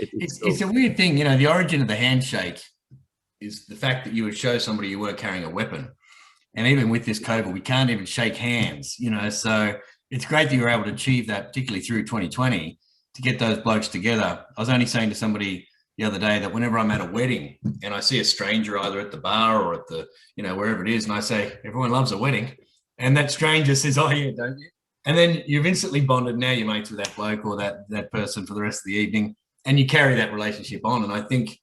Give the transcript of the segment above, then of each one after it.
It's a weird thing, you know. The origin of the handshake is the fact that you would show somebody you weren't carrying a weapon. And even with this COVID, we can't even shake hands, you know. So it's great that you were able to achieve that, particularly through 2020, to get those blokes together. I was only saying to somebody the other day that whenever I'm at a wedding and I see a stranger either at the bar or at the, you know, wherever it is, and I say, everyone loves a wedding. And that stranger says, oh, yeah, don't you? And then you've instantly bonded. Now you're mates with that bloke or that person for the rest of the evening, and you carry that relationship on. And I think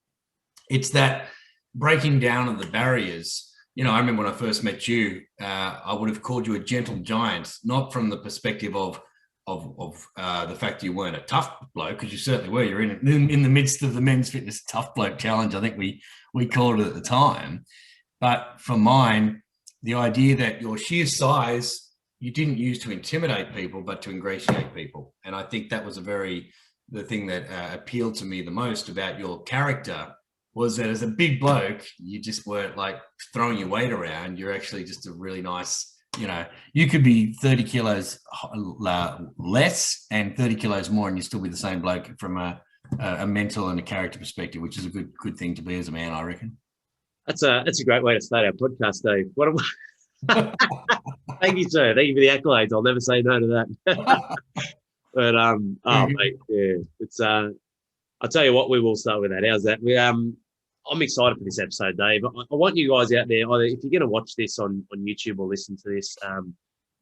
it's that breaking down of the barriers. You know, I remember when I first met you, I would have called you a gentle giant, not from the perspective of the fact you weren't a tough bloke, because you certainly were. You're in the midst of the Men's Fitness Tough Bloke Challenge, I think we called it at the time. But for mine, the idea that your sheer size, you didn't use to intimidate people, but to ingratiate people. And I think that was the thing that appealed to me the most about your character, was that as a big bloke, you just weren't like throwing your weight around. You're actually just a really nice, you know, you could be 30 kilos less and 30 kilos more, and you still be the same bloke from a mental and a character perspective, which is a good thing to be as a man, I reckon. That's a great way to start our podcast, Dave. Thank you, sir. Thank you for the accolades. I'll never say no to that. But mate, yeah, it's I'll tell you what, we will start with that. How's that? I'm excited for this episode, Dave. I want you guys out there, either if you're going to watch this on YouTube or listen to this,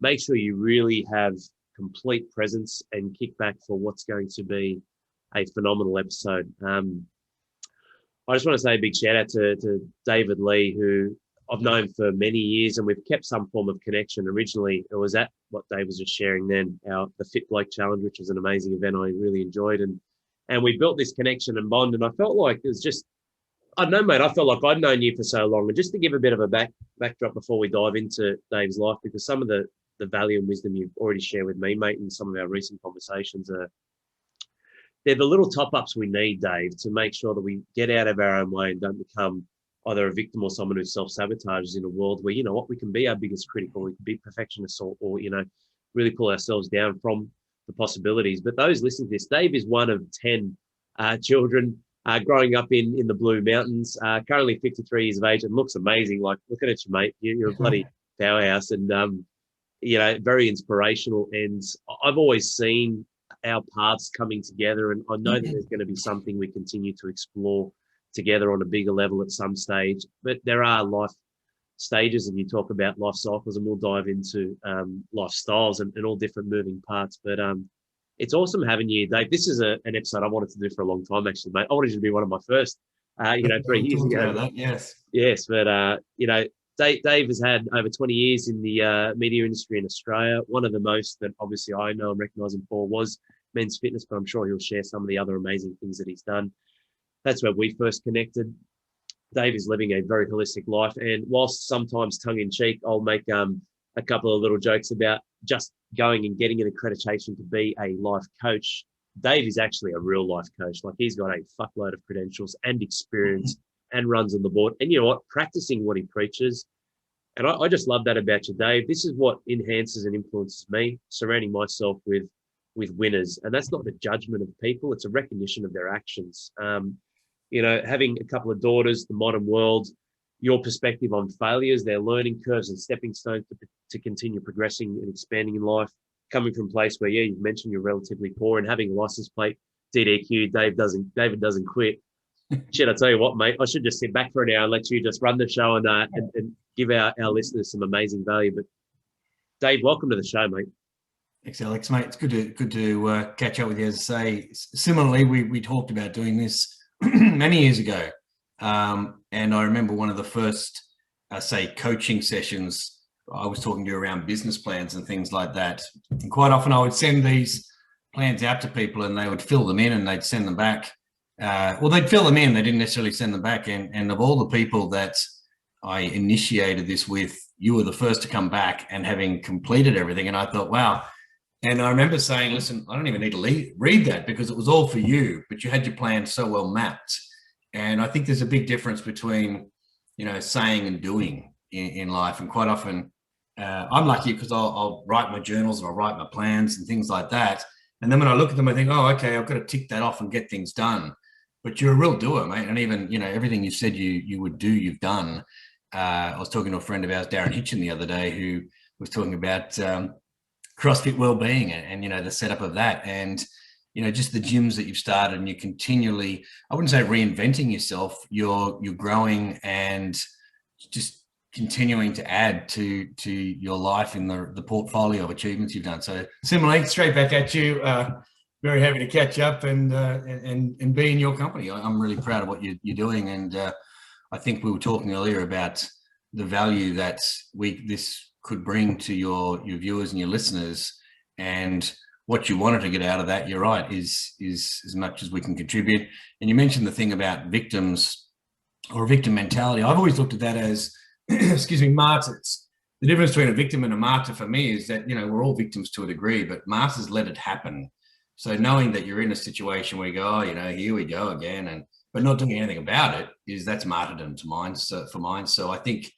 make sure you really have complete presence and kick back for what's going to be a phenomenal episode. I just want to say a big shout out to David Lee, who I've known for many years, and we've kept some form of connection. Originally, it was at what Dave was just sharing then, the Fit Bloke Challenge, which was an amazing event I really enjoyed. And we built this connection and bond, and I felt like it was just, I don't know, mate, I felt like I'd known you for so long. And just to give a bit of a backdrop before we dive into Dave's life, because some of the value and wisdom you've already shared with me, mate, in some of our recent conversations they're the little top-ups we need, Dave, to make sure that we get out of our own way and don't become either a victim or someone who self-sabotages in a world where, you know what, we can be our biggest critic, or we can be perfectionists, or you know, really pull ourselves down from the possibilities. But those listening to this, Dave is one of 10 children growing up in the Blue Mountains, currently 53 years of age, and looks amazing. Like, looking at you, mate, you're a bloody powerhouse, and you know, very inspirational. And I've always seen our paths coming together, and I know that there's going to be something we continue to explore together on a bigger level at some stage. But there are life stages, and you talk about life cycles, and we'll dive into lifestyles and all different moving parts. But it's awesome having you, Dave. This is an episode I wanted to do for a long time, actually, mate. I wanted you to be one of my first, 3 years ago. That, yes. Yes, but, you know, Dave has had over 20 years in the media industry in Australia. One of the most that obviously I know and recognise him for was Men's Fitness, but I'm sure he'll share some of the other amazing things that he's done. That's where we first connected. Dave is living a very holistic life, and whilst sometimes tongue-in-cheek, I'll make a couple of little jokes about just going and getting an accreditation to be a life coach. Dave is actually a real life coach. Like, he's got a fuckload of credentials and experience and runs on the board. And you know what? Practicing what he preaches. And I just love that about you, Dave. This is what enhances and influences me, surrounding myself with winners. And that's not a judgment of people. It's a recognition of their actions. You know, having a couple of daughters, the modern world, your perspective on failures, their learning curves and stepping stones to continue progressing and expanding in life, coming from a place where, yeah, you've mentioned you're relatively poor, and having a license plate, DDQ, David doesn't quit. Shit, I tell you what, mate, I should just sit back for an hour and let you just run the show and give our listeners some amazing value. But Dave, welcome to the show, mate. Thanks, Alex, mate. It's good to catch up with you. As I say, similarly, we talked about doing this many years ago. And I remember one of the first, coaching sessions, I was talking to you around business plans and things like that. And quite often I would send these plans out to people, and they would fill them in and they'd send them back. They'd fill them in, they didn't necessarily send them back. And of all the people that I initiated this with, you were the first to come back and having completed everything. And I thought, wow. And I remember saying, listen, I don't even need to read that, because it was all for you, but you had your plan so well mapped. And I think there's a big difference between, you know, saying and doing in life. And quite often I'm lucky because I'll write my journals, and I'll write my plans and things like that. And then when I look at them, I think, oh, okay, I've got to tick that off and get things done. but you're a real doer, mate. And even, everything you said you would do, you've done. I was talking to a friend of ours, Darren Hitchin, the other day, who was talking about CrossFit wellbeing and the setup of that, and just the gyms that you've started, and you continually, I wouldn't say reinventing yourself, you're growing and just continuing to add to your life in the portfolio of achievements you've done. So similarly, straight back at you. Very happy to catch up and be in your company. I'm really proud of what you're doing, and I think we were talking earlier about the value that this could bring to your viewers and your listeners, and what you wanted to get out of that. You're right, is as much as we can contribute. And you mentioned the thing about victims or victim mentality. I've always looked at that as, excuse me, martyrs. The difference between a victim and a martyr for me is that, we're all victims to a degree, but martyrs let it happen. So knowing that you're in a situation where you go, here we go again, but not doing anything about it, that's martyrdom to mine. So for mine. So I think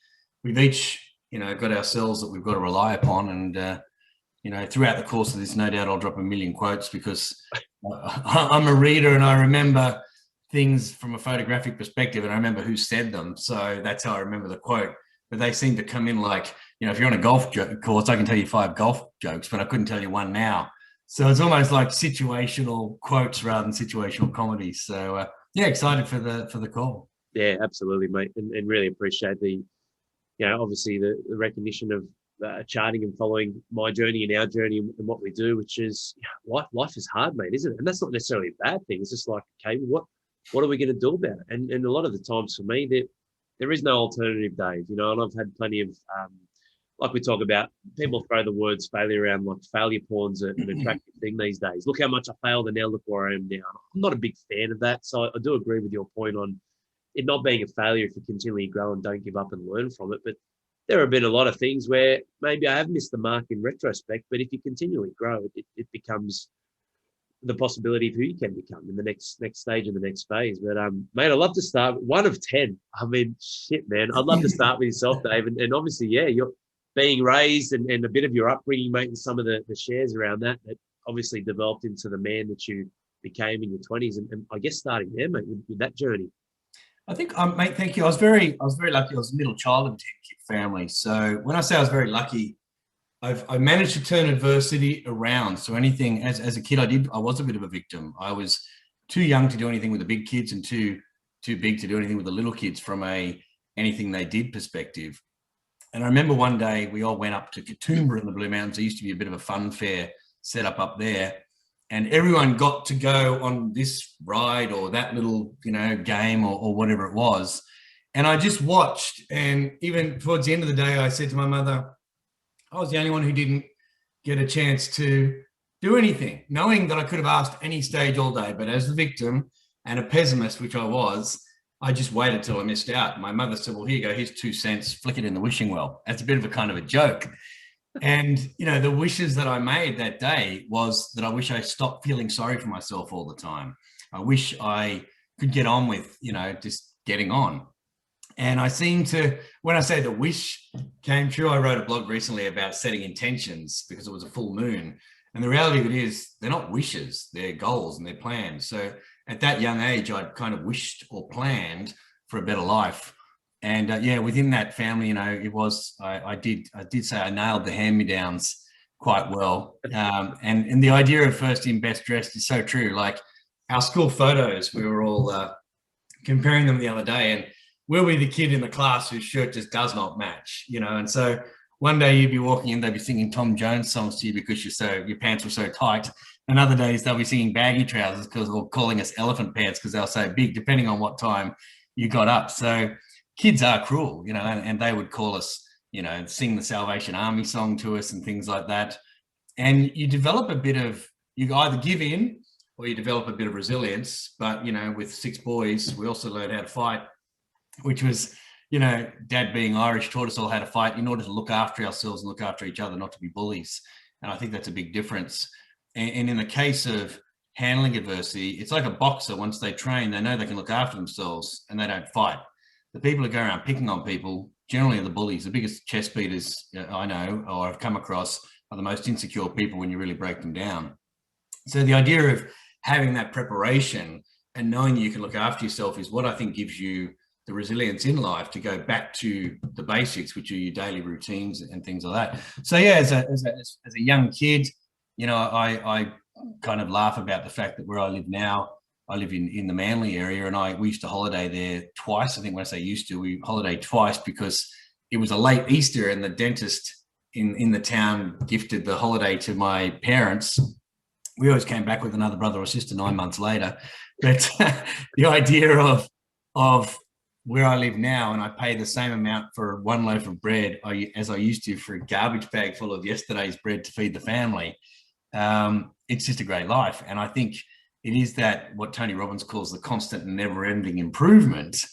we've each, got ourselves that we've got to rely upon. And, throughout the course of this, no doubt I'll drop a million quotes, because I'm a reader and I remember things from a photographic perspective, and I remember who said them. So that's how I remember the quote. But they seem to come in like, if you're on a golf course, I can tell you 5 golf jokes, but I couldn't tell you one now. So it's almost like situational quotes rather than situational comedy. So excited for the call. Yeah, absolutely, mate, and really appreciate the, obviously the recognition of charting and following my journey and our journey and what we do, which is life is hard, mate, isn't it? And that's not necessarily a bad thing. It's just like, okay, what are we going to do about it? And a lot of the times for me, there is no alternative, Dave. And I've had plenty of like we talk about, people throw the words failure around like failure porn's an attractive thing these days. Look how much I failed and now look where I am now. I'm not a big fan of that. So I do agree with your point on it not being a failure if you continually grow and don't give up and learn from it. But there have been a lot of things where maybe I have missed the mark in retrospect, but if you continually grow, it becomes the possibility of who you can become in the next stage and the next phase. But mate, I'd love to start 1 of 10. I mean, shit, man. I'd love to start with yourself, Dave. And obviously, you're being raised and a bit of your upbringing, mate, and some of the shares around that obviously developed into the man that you became in your 20s. And I guess starting there, mate, with that journey. I think, mate, thank you. I was very lucky. I was a middle child of a 10-kid family. So when I say I was very lucky, I managed to turn adversity around. So anything, as a kid, I was a bit of a victim. I was too young to do anything with the big kids and too big to do anything with the little kids from anything they did perspective. And I remember one day we all went up to Katoomba in the Blue Mountains. There used to be a bit of a fun fair set up there. And everyone got to go on this ride or that little, game or whatever it was. And I just watched. And even towards the end of the day, I said to my mother, I was the only one who didn't get a chance to do anything, knowing that I could have asked any stage all day. But as the victim and a pessimist, which I was, I just waited till I missed out. My mother said, well, here you go, here's 2 cents, flick it in the wishing well. That's a bit of a kind of a joke. And, the wishes that I made that day was that I wish I stopped feeling sorry for myself all the time. I wish I could get on with, just getting on. And I seem to, when I say the wish came true, I wrote a blog recently about setting intentions because it was a full moon. And the reality of it is they're not wishes, they're goals and they're plans. So at that young age, I'd kind of wished or planned for a better life. And within that family, it was, I did say I nailed the hand-me-downs quite well. And the idea of first in, best dressed is so true. Like our school photos, we were all comparing them the other day, and we'll be the kid in the class whose shirt just does not match, and so one day you'd be walking in, they'd be singing Tom Jones songs to you because your pants were so tight. And other days they'll be singing baggy trousers or calling us elephant pants because they're so big, depending on what time you got up. So kids are cruel, and they would call us, sing the Salvation Army song to us and things like that. And you develop a bit of, you either give in or you develop a bit of resilience. But, with 6 boys, we also learned how to fight, which was, Dad being Irish taught us all how to fight in order to look after ourselves and look after each other, not to be bullies. And I think that's a big difference. And in the case of handling adversity, it's like a boxer. Once they train, they know they can look after themselves and they don't fight. The people who go around picking on people generally are the bullies. The biggest chest beaters I know or I've come across are the most insecure people when you really break them down. So the idea of having that preparation and knowing that you can look after yourself is what I think gives you the resilience in life to go back to the basics, which are your daily routines and things like that. So yeah, as a young kid, you know, I kind of laugh about the fact that where I live now, I live in the Manly area, and we used to holiday there twice. I think when I say used to, we holiday twice because it was a late Easter and the dentist in the town gifted the holiday to my parents. We always came back with another brother or sister 9 months later. But the idea of where I live now, and I pay the same amount for one loaf of bread as I used to for a garbage bag full of yesterday's bread to feed the family. It's just a great life. And I think it is that what Tony Robbins calls the constant and never-ending improvement,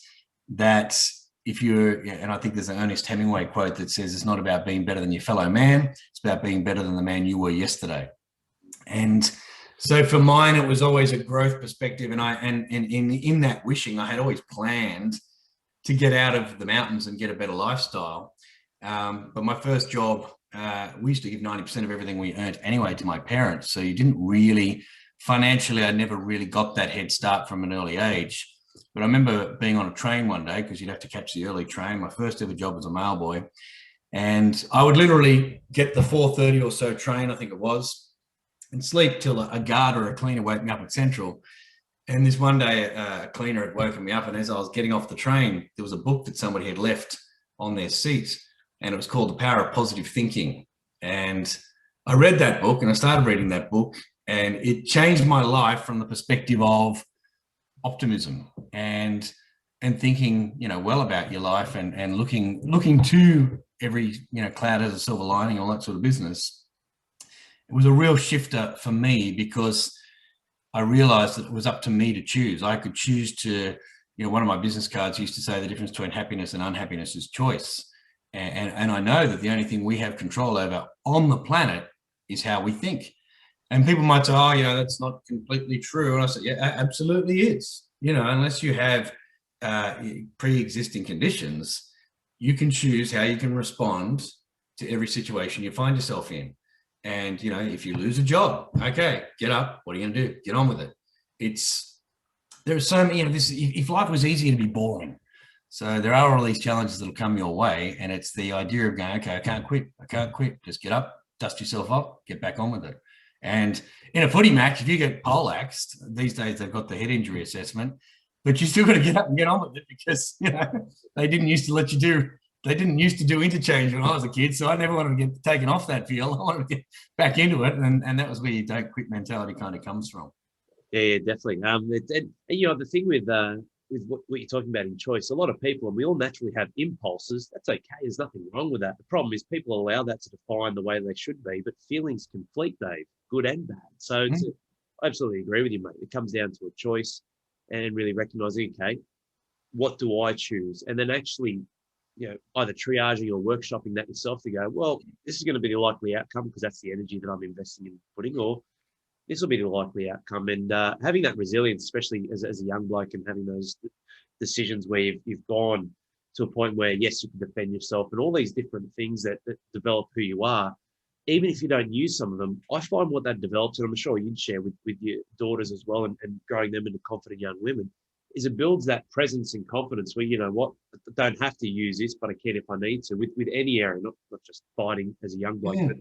that if you're, and I think there's an Ernest Hemingway quote that says, it's not about being better than your fellow man, it's about being better than the man you were yesterday. And so for mine, it was always a growth perspective. And in that wishing, I had always planned to get out of the mountains and get a better lifestyle. But my first job, we used to give 90% of everything we earned anyway to my parents. So you didn't really, financially, I never really got that head start from an early age. But I remember being on a train one day, because you'd have to catch the early train. My first ever job was a mailboy. And I would literally get the 4:30 or so train, I think it was, and sleep till a guard or a cleaner woke me up at Central. And this one day, a cleaner had woken me up, and as I was getting off the train, there was a book that somebody had left on their seat, and it was called The Power of Positive Thinking. And I read that book, and I started reading that book, and it changed my life from the perspective of optimism and thinking, you know, well about your life, and looking to every, you know, cloud has a silver lining, all that sort of business. It was a real shifter for me, because I realized that it was up to me to choose. I could choose to, you know, one of my business cards used to say the difference between happiness and unhappiness is choice. And I know that the only thing we have control over on the planet is how we think. And people might say, oh, you know, that's not completely true. And I said, yeah, absolutely is. You know, unless you have pre-existing conditions, you can choose how you can respond to every situation you find yourself in. And, you know, if you lose a job, okay, get up. What are you going to do? Get on with it. There are so many, you know, if life was easy, it'd be boring. So there are all these challenges that'll come your way. And it's the idea of going, okay, I can't quit. Just get up, dust yourself up, get back on with it. And in a footy match, if you get poleaxed, these days they've got the head injury assessment, but you still got to get up and get on with it, because, you know, they didn't used to do interchange when I was a kid. So I never wanted to get taken off that field. I wanted to get back into it. And that was where your don't quit mentality kind of comes from. Yeah, definitely. And you know, the thing with what you're talking about in choice, a lot of people, and we all naturally have impulses. That's okay. There's nothing wrong with that. The problem is people allow that to define the way they should be, but feelings conflict, Dave, good and bad. So I absolutely agree with you, mate. It comes down to a choice and really recognizing, okay, what do I choose? And then actually, you know, either triaging or workshopping that yourself to go, well, this is going to be the likely outcome because that's the energy that I'm investing in putting, or this will be the likely outcome. And having that resilience, especially as a young bloke, and having those decisions where you've gone to a point where, yes, you can defend yourself and all these different things that develop who you are, even if you don't use some of them. I find what that develops, and I'm sure you'd share with your daughters as well, and growing them into confident young women, is it builds that presence and confidence where, you know what, I don't have to use this, but I can if I need to, with any area, not just fighting as a young bloke. Yeah. But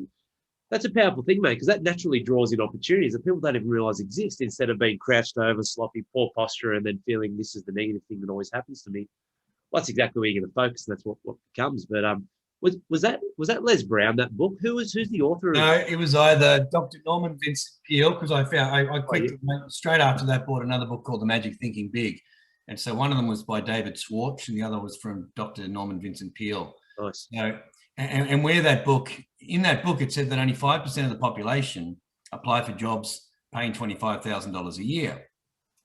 that's a powerful thing, mate, because that naturally draws in opportunities that people don't even realize exist, instead of being crouched over, sloppy, poor posture, and then feeling this is the negative thing that always happens to me. Well, that's exactly where you're going to focus, and that's what becomes. But was that Les Brown, that book? Who's the author of it? No, it was either Dr. Norman Vincent Peale, because I quickly, straight after that, bought another book called The Magic Thinking Big. And so one of them was by David Schwartz, and the other was from Dr. Norman Vincent Peale. Nice. So, and where in that book, it said that only 5% of the population apply for jobs paying $25,000 a year.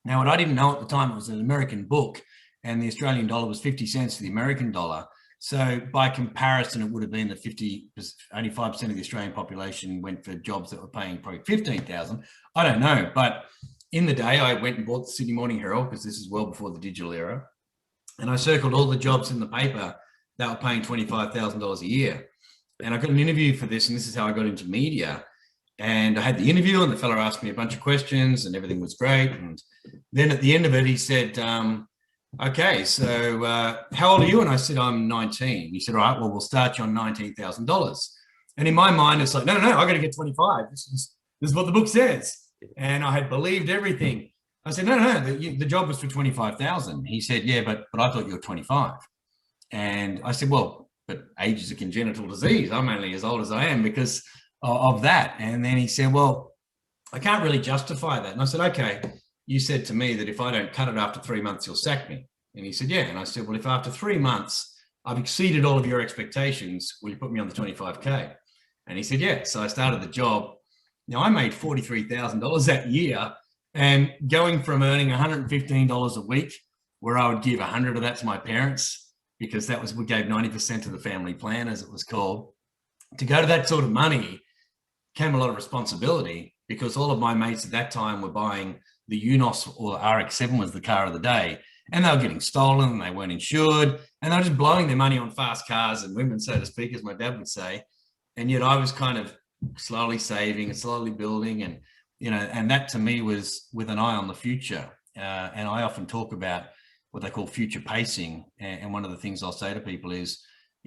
Now, what I didn't know at the time, it was an American book, and the Australian dollar was 50 cents to the American dollar. So by comparison, it would have been that only 5% of the Australian population went for jobs that were paying probably $15,000. I don't know, but in the day, I went and bought the Sydney Morning Herald, because this is well before the digital era, and I circled all the jobs in the paper that were paying $25,000 a year. And I got an interview for this, and this is how I got into media. And I had the interview, and the fella asked me a bunch of questions, and everything was great. And then at the end of it, he said, okay, so how old are you? And I said, I'm 19. He said, all right, well, we'll start you on $19,000. And in my mind, it's like, no, I got to get 25. This is what the book says. And I had believed everything. I said, no, the job was for 25,000. He said, yeah, but I thought you were 25. And I said, well, but age is a congenital disease. I'm only as old as I am because of that. And then he said, well, I can't really justify that. And I said, okay, you said to me that if I don't cut it after 3 months, you'll sack me. And he said, yeah. And I said, well, if after 3 months, I've exceeded all of your expectations, will you put me on the 25K? And he said, yeah. So I started the job. Now I made $43,000 that year, and going from earning $115 a week, where I would give 100 of that to my parents, because we gave 90% to the family plan, as it was called, to go to that sort of money came a lot of responsibility, because all of my mates at that time were buying the Unos, or the RX-7 was the car of the day, and they were getting stolen and they weren't insured, and they were just blowing their money on fast cars and women, so to speak, as my dad would say. And yet I was kind of slowly saving and slowly building, and and that to me was with an eye on the future. And I often talk about what they call future pacing, and one of the things I'll say to people is,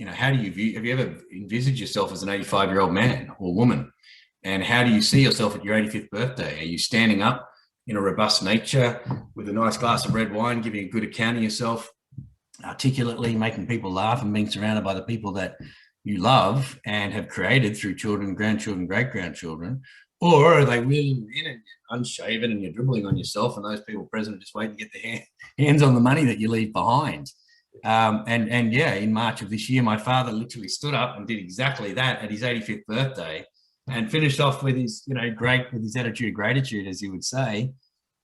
how do you have you ever envisaged yourself as an 85-year-old man or woman? And how do you see yourself at your 85th birthday? Are you standing up in a robust nature with a nice glass of red wine, giving a good account of yourself, articulately making people laugh, and being surrounded by the people that you love and have created through children, grandchildren, great-grandchildren? Or are they wheeling you in and you're unshaven and you're dribbling on yourself, and those people present are just waiting to get their hands on the money that you leave behind? And yeah, in March of this year, my father literally stood up and did exactly that at his 85th birthday, and finished off with his, with his attitude of gratitude, as he would say.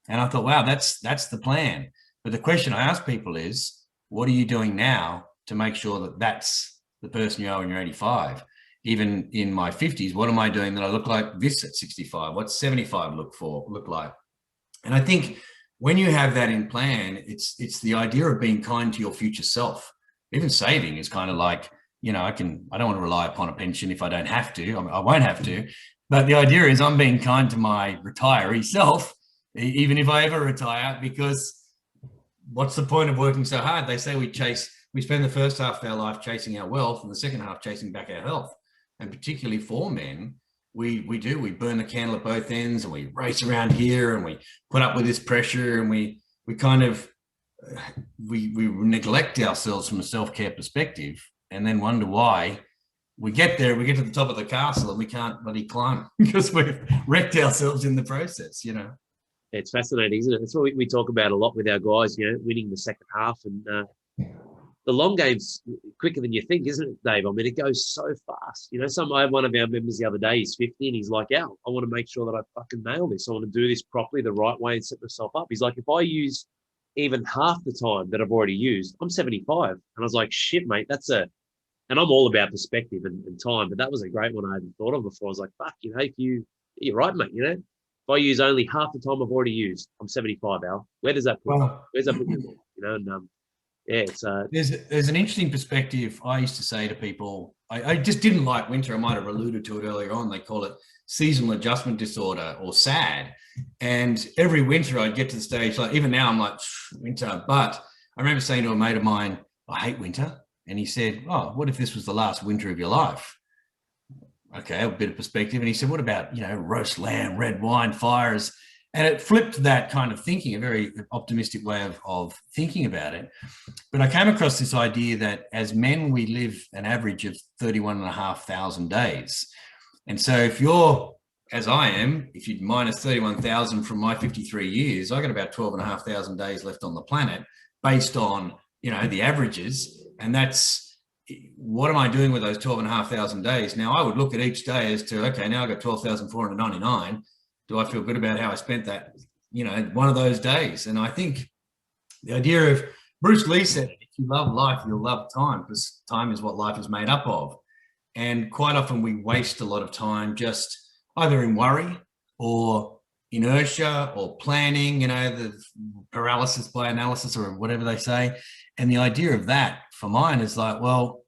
And I thought, wow, that's the plan. But the question I ask people is, what are you doing now to make sure that that's the person you are when you're 85? Even in my 50s, what am I doing that I look like this at 65? What's 75 look like? And I think when you have that in plan, it's the idea of being kind to your future self. Even saving is kind of like, I don't want to rely upon a pension if I don't have to. I won't have to. But the idea is I'm being kind to my retiree self, even if I ever retire, because what's the point of working so hard? They say we spend the first half of our life chasing our wealth, and the second half chasing back our health. And particularly for men, we burn the candle at both ends, and we race around here, and we put up with this pressure, and we kind of we neglect ourselves from a self-care perspective, and then wonder why we get there, we get to the top of the castle, and we can't bloody climb because we've wrecked ourselves in the process. It's fascinating, isn't it? That's what we talk about a lot with our guys, winning the second half. And the long game's quicker than you think, isn't it, Dave? I mean, it goes so fast. I had one of our members the other day, he's 50, and he's like, I want to make sure that I fucking nail this. I want to do this properly, the right way, and set myself up. He's like, if I use even half the time that I've already used, I'm 75. And I was like, shit, mate, and I'm all about perspective and time, but that was a great one I hadn't thought of before. I was like, fuck, you're right, mate, If I use only half the time I've already used, I'm 75, Al. Where does that put me? Where's that put me? Yeah, it's there's an interesting perspective. I used to say to people, I just didn't like winter. I might have alluded to it earlier on. They call it seasonal adjustment disorder, or SAD. And every winter I'd get to the stage, like even now I'm like, winter. But I remember saying to a mate of mine, I hate winter. And he said, oh, what if this was the last winter of your life? Okay, a bit of perspective. And he said, what about, roast lamb, red wine, fires? And it flipped that kind of thinking, a very optimistic way of thinking about it. But I came across this idea that as men, we live an average of 31,500 days. And so if you're, as I am, if you'd minus 31,000 from my 53 years, I got about 12,500 days left on the planet based on, the averages. And that's, what am I doing with those 12,500 days? Now I would look at each day as to, okay, now I've got 12,499. Do I feel good about how I spent that, one of those days? And I think the idea of, Bruce Lee said, if you love life, you'll love time, because time is what life is made up of. And quite often we waste a lot of time just either in worry or inertia or planning, the paralysis by analysis, or whatever they say. And the idea of that for mine is like, well,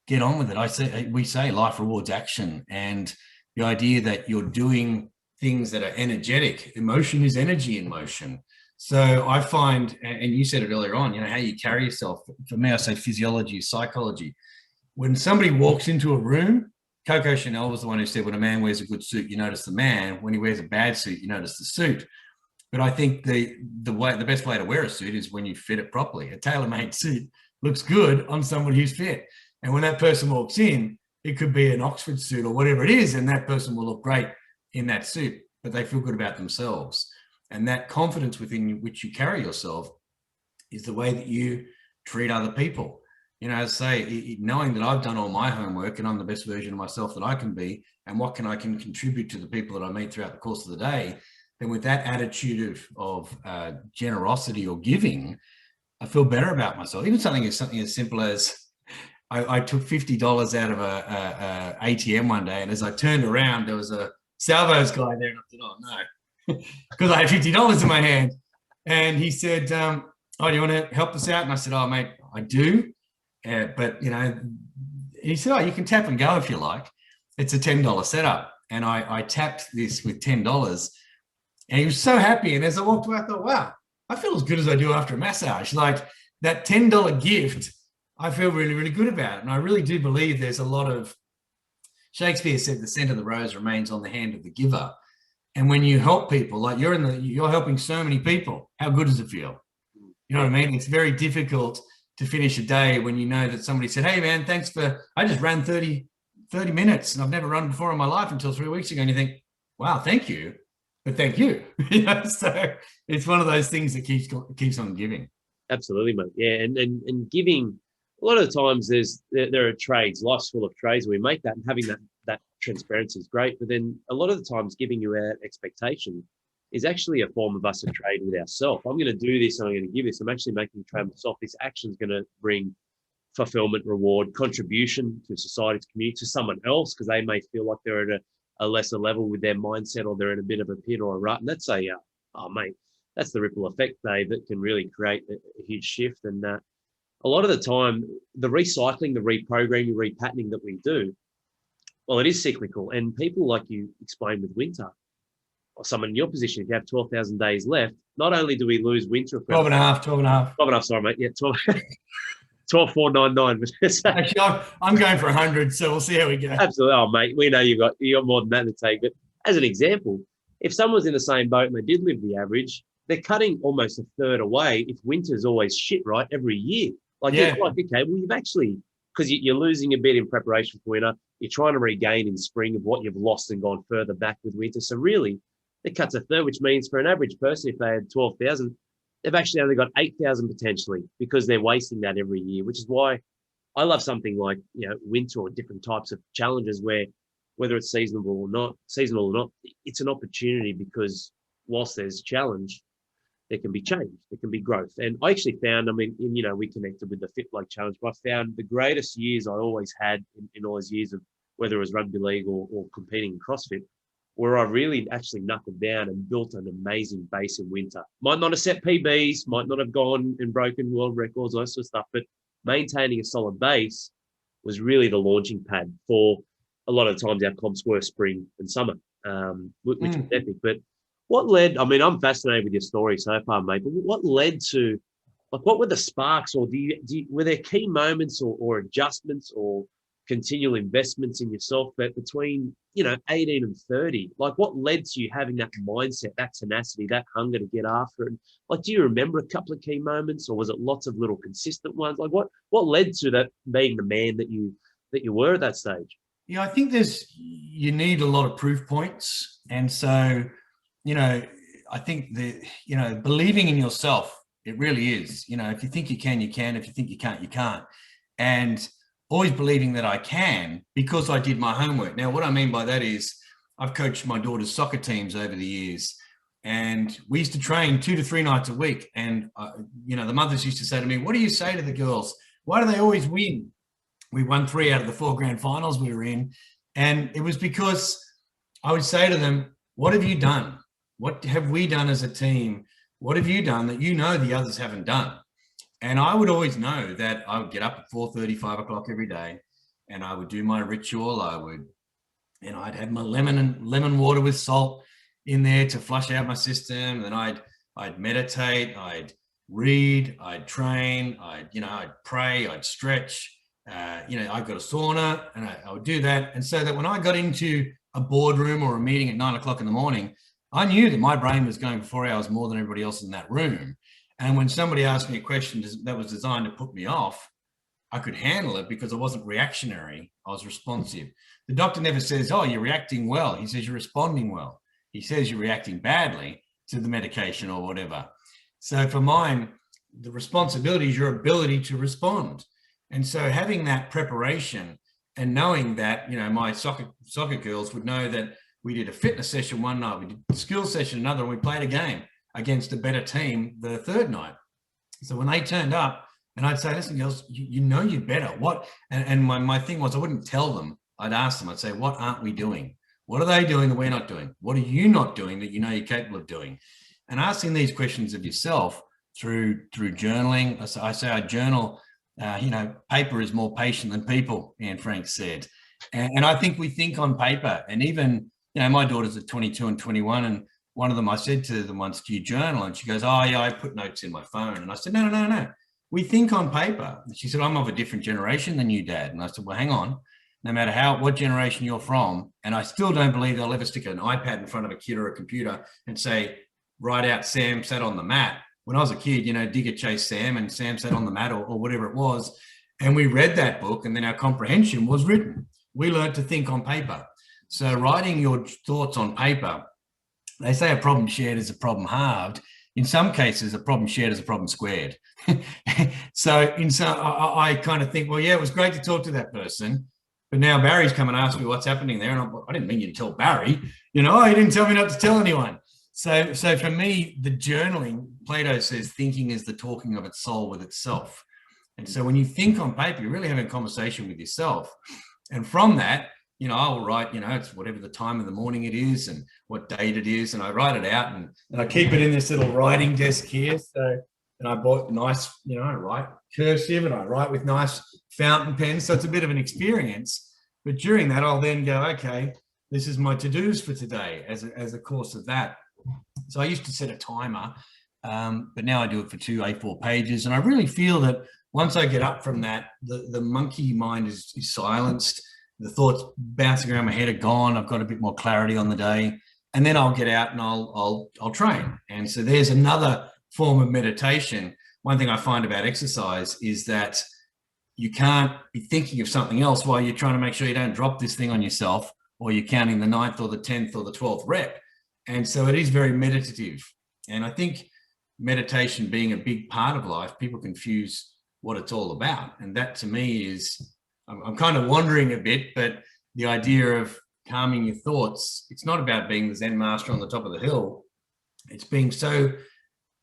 get on with it. We say life rewards action. And the idea that you're doing things that are energetic. Emotion is energy in motion. So I find, and you said it earlier on, how you carry yourself. For me, I say physiology, psychology. When somebody walks into a room, Coco Chanel was the one who said, when a man wears a good suit, you notice the man. When he wears a bad suit, you notice the suit. But I think the best way to wear a suit is when you fit it properly. A tailor-made suit looks good on somebody who's fit. And when that person walks in, it could be an Oxford suit or whatever it is, and that person will look great in that suit, but they feel good about themselves. And that confidence within which you carry yourself is the way that you treat other people. As I say, knowing that I've done all my homework and I'm the best version of myself that I can be, and what I can contribute to the people that I meet throughout the course of the day, then with that attitude of generosity or giving, I feel better about myself. Even something as simple as I took $50 out of a ATM one day, and as I turned around, there was a Salvos guy there, and I said, "Oh no," because I had $50 in my hand, and he said, "Oh, do you want to help us out?" And I said, "Oh, mate, I do." But he said, "Oh, you can tap and go if you like. It's a $10 setup." And I tapped this with $10, and he was so happy. And as I walked away, I thought, wow, I feel as good as I do after a massage. Like that $10 gift, I feel really, really good about it. And I really do believe there's a lot of, Shakespeare said, the scent of the rose remains on the hand of the giver. And when you help people, like you're helping so many people, how good does it feel? You know what I mean? It's very difficult to finish a day when you know that somebody said, "Hey man, I just ran 30 minutes and I've never run before in my life until 3 weeks ago." And you think, wow, thank you, but thank you. So it's one of those things that keeps on giving. Absolutely, mate. Yeah. And giving, a lot of the times there are trades, life's full of trades. We make that, and having that transparency is great. But then a lot of the times giving you our expectation is actually a form of us a trade with ourselves. I'm going to do this and I'm going to give this. I'm actually making a trade with myself. This action is going to bring fulfillment, reward, contribution to society, to community, to someone else, because they may feel like they're at a lesser level with their mindset, or they're in a bit of a pit or a rut. And that's that's the ripple effect, Dave, that can really create a huge shift. And a lot of the time, the recycling, the reprogramming, repatterning that we do, well, it is cyclical. And people, like you explained with winter, or someone in your position, if you have 12,000 days left, not only do we lose winter. 12 and a half. 12 and a half, sorry, mate. Yeah, 12,499. Actually, I'm going for 100, so we'll see how we go. Absolutely. Oh, mate, we know you got more than that in the tank. But as an example, if someone's in the same boat and they did live the average, they're cutting almost a third away if winter's always shit, right, every year. Like, yeah. Like, okay, well, you've actually, because you're losing a bit in preparation for winter, you're trying to regain in spring of what you've lost and gone further back with winter. So really, it cuts a third, which means for an average person, if they had 12,000, they've actually only got 8,000 potentially, because they're wasting that every year, which is why I love something like, winter or different types of challenges where, whether it's seasonal or not, it's an opportunity, because whilst there's challenge, there can be change, there can be growth. And I actually found, we connected with the Fit Like Challenge, but I found the greatest years I always had in all those years of whether it was rugby league or competing in CrossFit, where I really actually knuckled down and built an amazing base in winter. Might not have set PBs, might not have gone and broken world records, all that sort of stuff, but maintaining a solid base was really the launching pad for a lot of the times our comps were spring and summer, which was epic. But what led, I'm fascinated with your story so far, mate, but what led to, like, what were the sparks, or were there key moments or adjustments or continual investments in yourself that between 18 and 30, like, what led to you having that mindset, that tenacity, that hunger to get after it? Like, do you remember a couple of key moments, or was it lots of little consistent ones? Like, what led to that being the man that you were at that stage? Yeah, I think you need a lot of proof points. And so, I think believing in yourself, it really is. If you think you can, you can. If you think you can't, you can't. And always believing that I can, because I did my homework. Now, what I mean by that is I've coached my daughter's soccer teams over the years, and we used to train 2 to 3 nights a week. And, the mothers used to say to me, "What do you say to the girls? Why do they always win?" We won 3 out of the 4 grand finals we were in. And it was because I would say to them, "What have you done? What have we done as a team? What have you done that the others haven't done?" And I would always know that I would get up at 4:30, 5 o'clock every day, and I would do my ritual. I would and I'd have my lemon water with salt in there to flush out my system. And I'd meditate, I'd read, I'd train, I'd pray, I'd stretch. I've got a sauna, and I would do that. And so that when I got into a boardroom or a meeting at 9 o'clock in the morning, I knew that my brain was going for 4 hours more than everybody else in that room. And when somebody asked me a question that was designed to put me off, I could handle it because I wasn't reactionary. I was responsive. The doctor never says, oh, you're reacting well. He says you're responding well. He says you're reacting badly to the medication or whatever. So for mine, the responsibility is your ability to respond. And so having that preparation and knowing that, my soccer girls would know that we did a fitness session one night, we did a skill session another, and we played a game against a better team the third night. So when they turned up, and I'd say, listen, girls, you know you're better. What? And my thing was, I wouldn't tell them. I'd ask them, I'd say, what aren't we doing? What are they doing that we're not doing? What are you not doing that you know you're capable of doing? And asking these questions of yourself through journaling. I say I journal, paper is more patient than people, Anne Frank said. And I think we think on paper. And even, my daughters are 22 and 21, and one of them, I said to them once, do you journal? And she goes, oh yeah, I put notes in my phone. And I said, no. We think on paper. And she said, I'm of a different generation than you, Dad. And I said, well, hang on. No matter what generation you're from, and I still don't believe they'll ever stick an iPad in front of a kid or a computer and say, write out Sam sat on the mat. When I was a kid, Digger chased Sam and Sam sat on the mat or whatever it was. And we read that book, and then our comprehension was written. We learned to think on paper. So writing your thoughts on paper, they say a problem shared is a problem halved. In some cases, a problem shared is a problem squared. So I kind of think, well, yeah, it was great to talk to that person, but now Barry's come and asked me what's happening there. And I didn't mean you to tell Barry, he didn't tell me not to tell anyone. So for me, the journaling, Plato says, thinking is the talking of its soul with itself. And so when you think on paper, you're really having a conversation with yourself. And from that, I will write, it's whatever the time of the morning it is and what date it is. And I write it out and I keep it in this little writing desk here. So, and I bought nice, I write cursive and I write with nice fountain pens. So it's a bit of an experience. But during that, I'll then go, okay, this is my to-dos for today as a course of that. So I used to set a timer, but now I do it for 2 A4 pages. And I really feel that once I get up from that, the monkey mind is silenced. The thoughts bouncing around my head are gone. I've got a bit more clarity on the day, and then I'll get out and I'll train. And so there's another form of meditation. One thing I find about exercise is that you can't be thinking of something else while you're trying to make sure you don't drop this thing on yourself, or you're counting the 9th or the 10th or the 12th rep. And so it is very meditative. And I think meditation being a big part of life, people confuse what it's all about. And that to me is, I'm kind of wandering a bit, but the idea of calming your thoughts, it's not about being the Zen master on the top of the hill. It's being so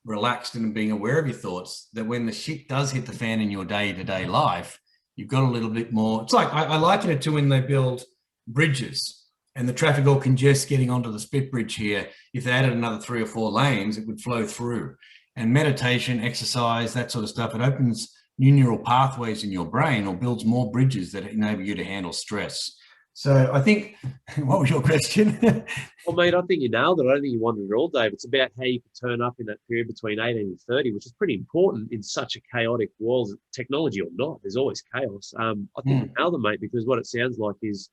relaxed and being aware of your thoughts that when the shit does hit the fan in your day-to-day life, you've got a little bit more. It's like, I liken it to when they build bridges and the traffic all congests getting onto the split bridge here. If they added another 3 or 4 lanes, it would flow through. And meditation, exercise, that sort of stuff, it opens new neural pathways in your brain or builds more bridges that enable you to handle stress. So I think, what was your question? Well, mate, I think you nailed it. I don't think you wanted it all, Dave. It's about how you can turn up in that period between 18 and 30, which is pretty important in such a chaotic world, technology or not. There's always chaos. I think you nailed it, mate, because what it sounds like is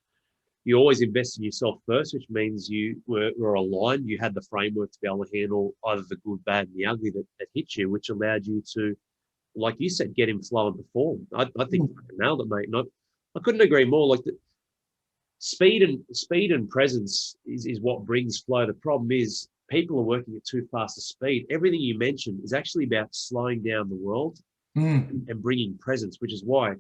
you always invest in yourself first, which means you were aligned. You had the framework to be able to handle either the good, bad, and the ugly that hit you, which allowed you to, like you said, get in flow and perform. I think you nailed it, mate. And I couldn't agree more. Like the speed and presence is what brings flow. The problem is people are working at too fast a speed. Everything you mentioned is actually about slowing down the world and bringing presence, which is why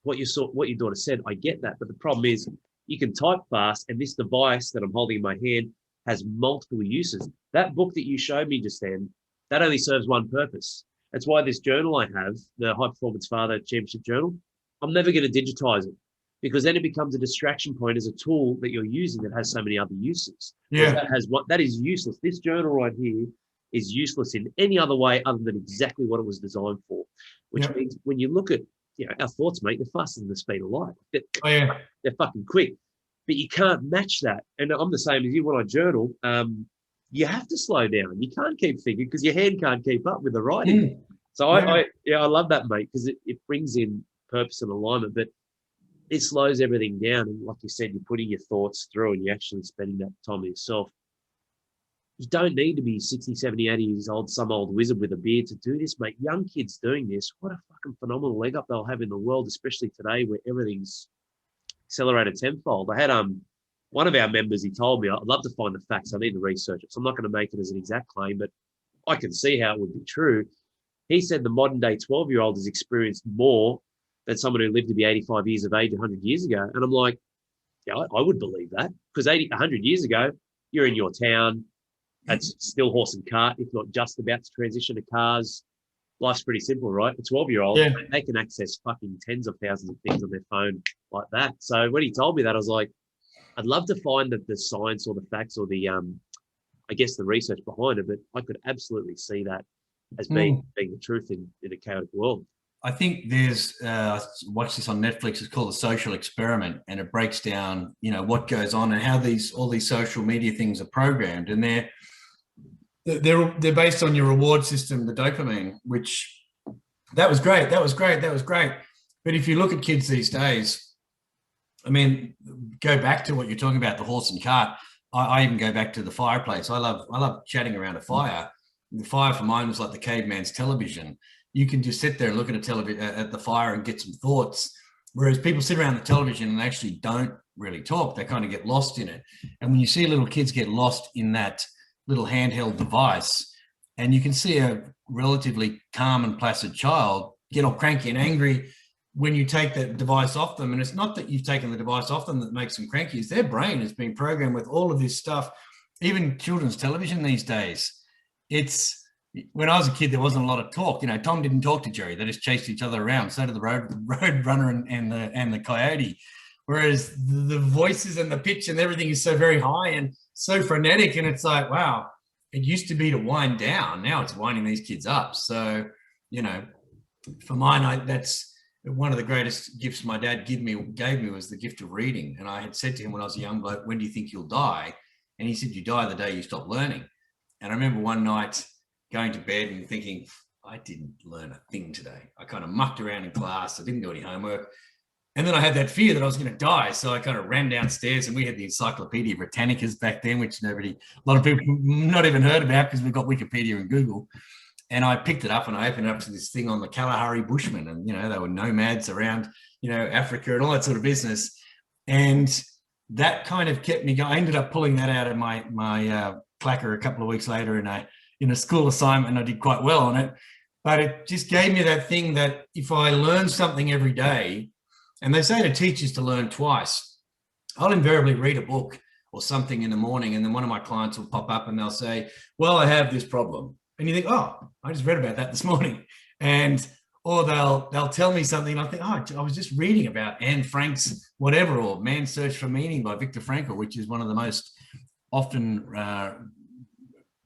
what your daughter said, I get that. But the problem is you can type fast, and this device that I'm holding in my hand has multiple uses. That book that you showed me just then, that only serves one purpose. That's why this journal I have, the High Performance Father Championship Journal, I'm never going to digitize it because then it becomes a distraction point as a tool that you're using that has so many other uses. Yeah. That is useless. This journal right here is useless in any other way other than exactly what it was designed for, which means when you look at our thoughts, mate, they're faster than the speed of light. They're fucking quick. but you can't match that. And I'm the same as you when I journal. You have to slow down. You can't keep thinking because your hand can't keep up with the writing. So I love that, mate, because it brings in purpose and alignment, but it slows everything down. And like you said, you're putting your thoughts through and you're actually spending that time with yourself. You don't need to be 60, 70, 80 years old, some old wizard with a beard to do this, mate. Young kids doing this, what a fucking phenomenal leg up they'll have in the world, especially today where everything's accelerated tenfold. I had one of our members, he told me, I'd love to find the facts. I need to research it. So I'm not going to make it as an exact claim, but I can see how it would be true. He said the modern day 12-year-old has experienced more than someone who lived to be 85 years of age 100 years ago. And I'm like, yeah, I would believe that because 100 years ago, you're in your town. It's still horse and cart, if not just about to transition to cars. Life's pretty simple, right? A 12-year-old, they can access fucking tens of thousands of things on their phone like that. So when he told me that, I was like, I'd love to find the science or the facts or the, I guess, the research behind it, but I could absolutely see that as being the truth in a chaotic world. I think there's, I watched this on Netflix, it's called The Social Experiment, and it breaks down, you know, what goes on and how all these social media things are programmed. And they're based on your reward system, the dopamine, which that was great. But if you look at kids these days, I mean, go back to what you're talking about, the horse and cart. I even go back to the fireplace. I love chatting around a fire. The fire for mine was like the caveman's television. You can just sit there and look at the fire and get some thoughts. Whereas people sit around the television and actually don't really talk. They kind of get lost in it. And when you see little kids get lost in that little handheld device, and you can see a relatively calm and placid child get all cranky and angry when you take that device off them. And it's not that you've taken the device off them that makes them cranky. It's their brain has been programmed with all of this stuff. Even children's television these days. When I was a kid, there wasn't a lot of talk. You know, Tom didn't talk to Jerry. They just chased each other around. So did the road runner and the coyote. Whereas the voices and the pitch and everything is so very high and so frenetic. And it's like, wow, it used to be to wind down. Now it's winding these kids up. So, you know, for mine, that's one of the greatest gifts my dad gave me was the gift of reading. And I had said to him when I was a young bloke, when do you think you'll die? And he said, you die the day you stop learning. And I remember one night going to bed and thinking, I didn't learn a thing today. I kind of mucked around in class. I didn't do any homework. And then I had that fear that I was going to die. So I kind of ran downstairs, and we had the Encyclopedia Britannicas back then, which a lot of people not even heard about because we've got Wikipedia and Google. And I picked it up and I opened it up to this thing on the Kalahari Bushmen. And, you know, they were nomads around, you know, Africa and all that sort of business. And that kind of kept me going. I ended up pulling that out of my clacker a couple of weeks later in a school assignment, and I did quite well on it. But it just gave me that thing that if I learn something every day, and they say to teachers to learn twice, I'll invariably read a book or something in the morning, and then one of my clients will pop up and they'll say, well, I have this problem. And you think, oh, I just read about that this morning. Or they'll tell me something and I think, oh, I was just reading about Anne Frank's whatever, or Man's Search for Meaning by Viktor Frankl, which is one of the most often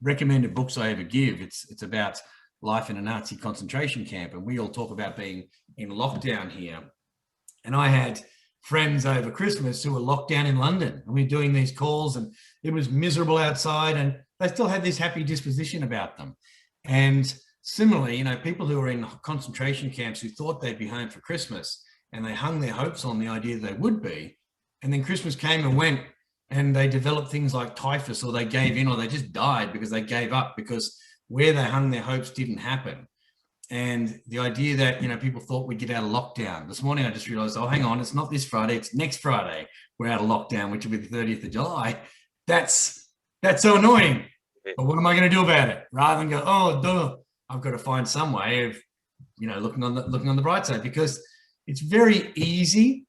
recommended books I ever give. It's about life in a Nazi concentration camp. And we all talk about being in lockdown here. And I had friends over Christmas who were locked down in London, and we were doing these calls and it was miserable outside, and they still had this happy disposition about them. And similarly, you know, people who were in concentration camps who thought they'd be home for Christmas, and they hung their hopes on the idea they would be. And then Christmas came and went, and they developed things like typhus, or they gave in, or they just died because they gave up because where they hung their hopes didn't happen. And the idea that, you know, people thought we'd get out of lockdown. This morning I just realized, oh, hang on, it's not this Friday, it's next Friday we're out of lockdown, which will be the 30th of July. That's so annoying. But what am I going to do about it? Rather than go, oh, duh, I've got to find some way of, you know, looking on the bright side, because it's very easy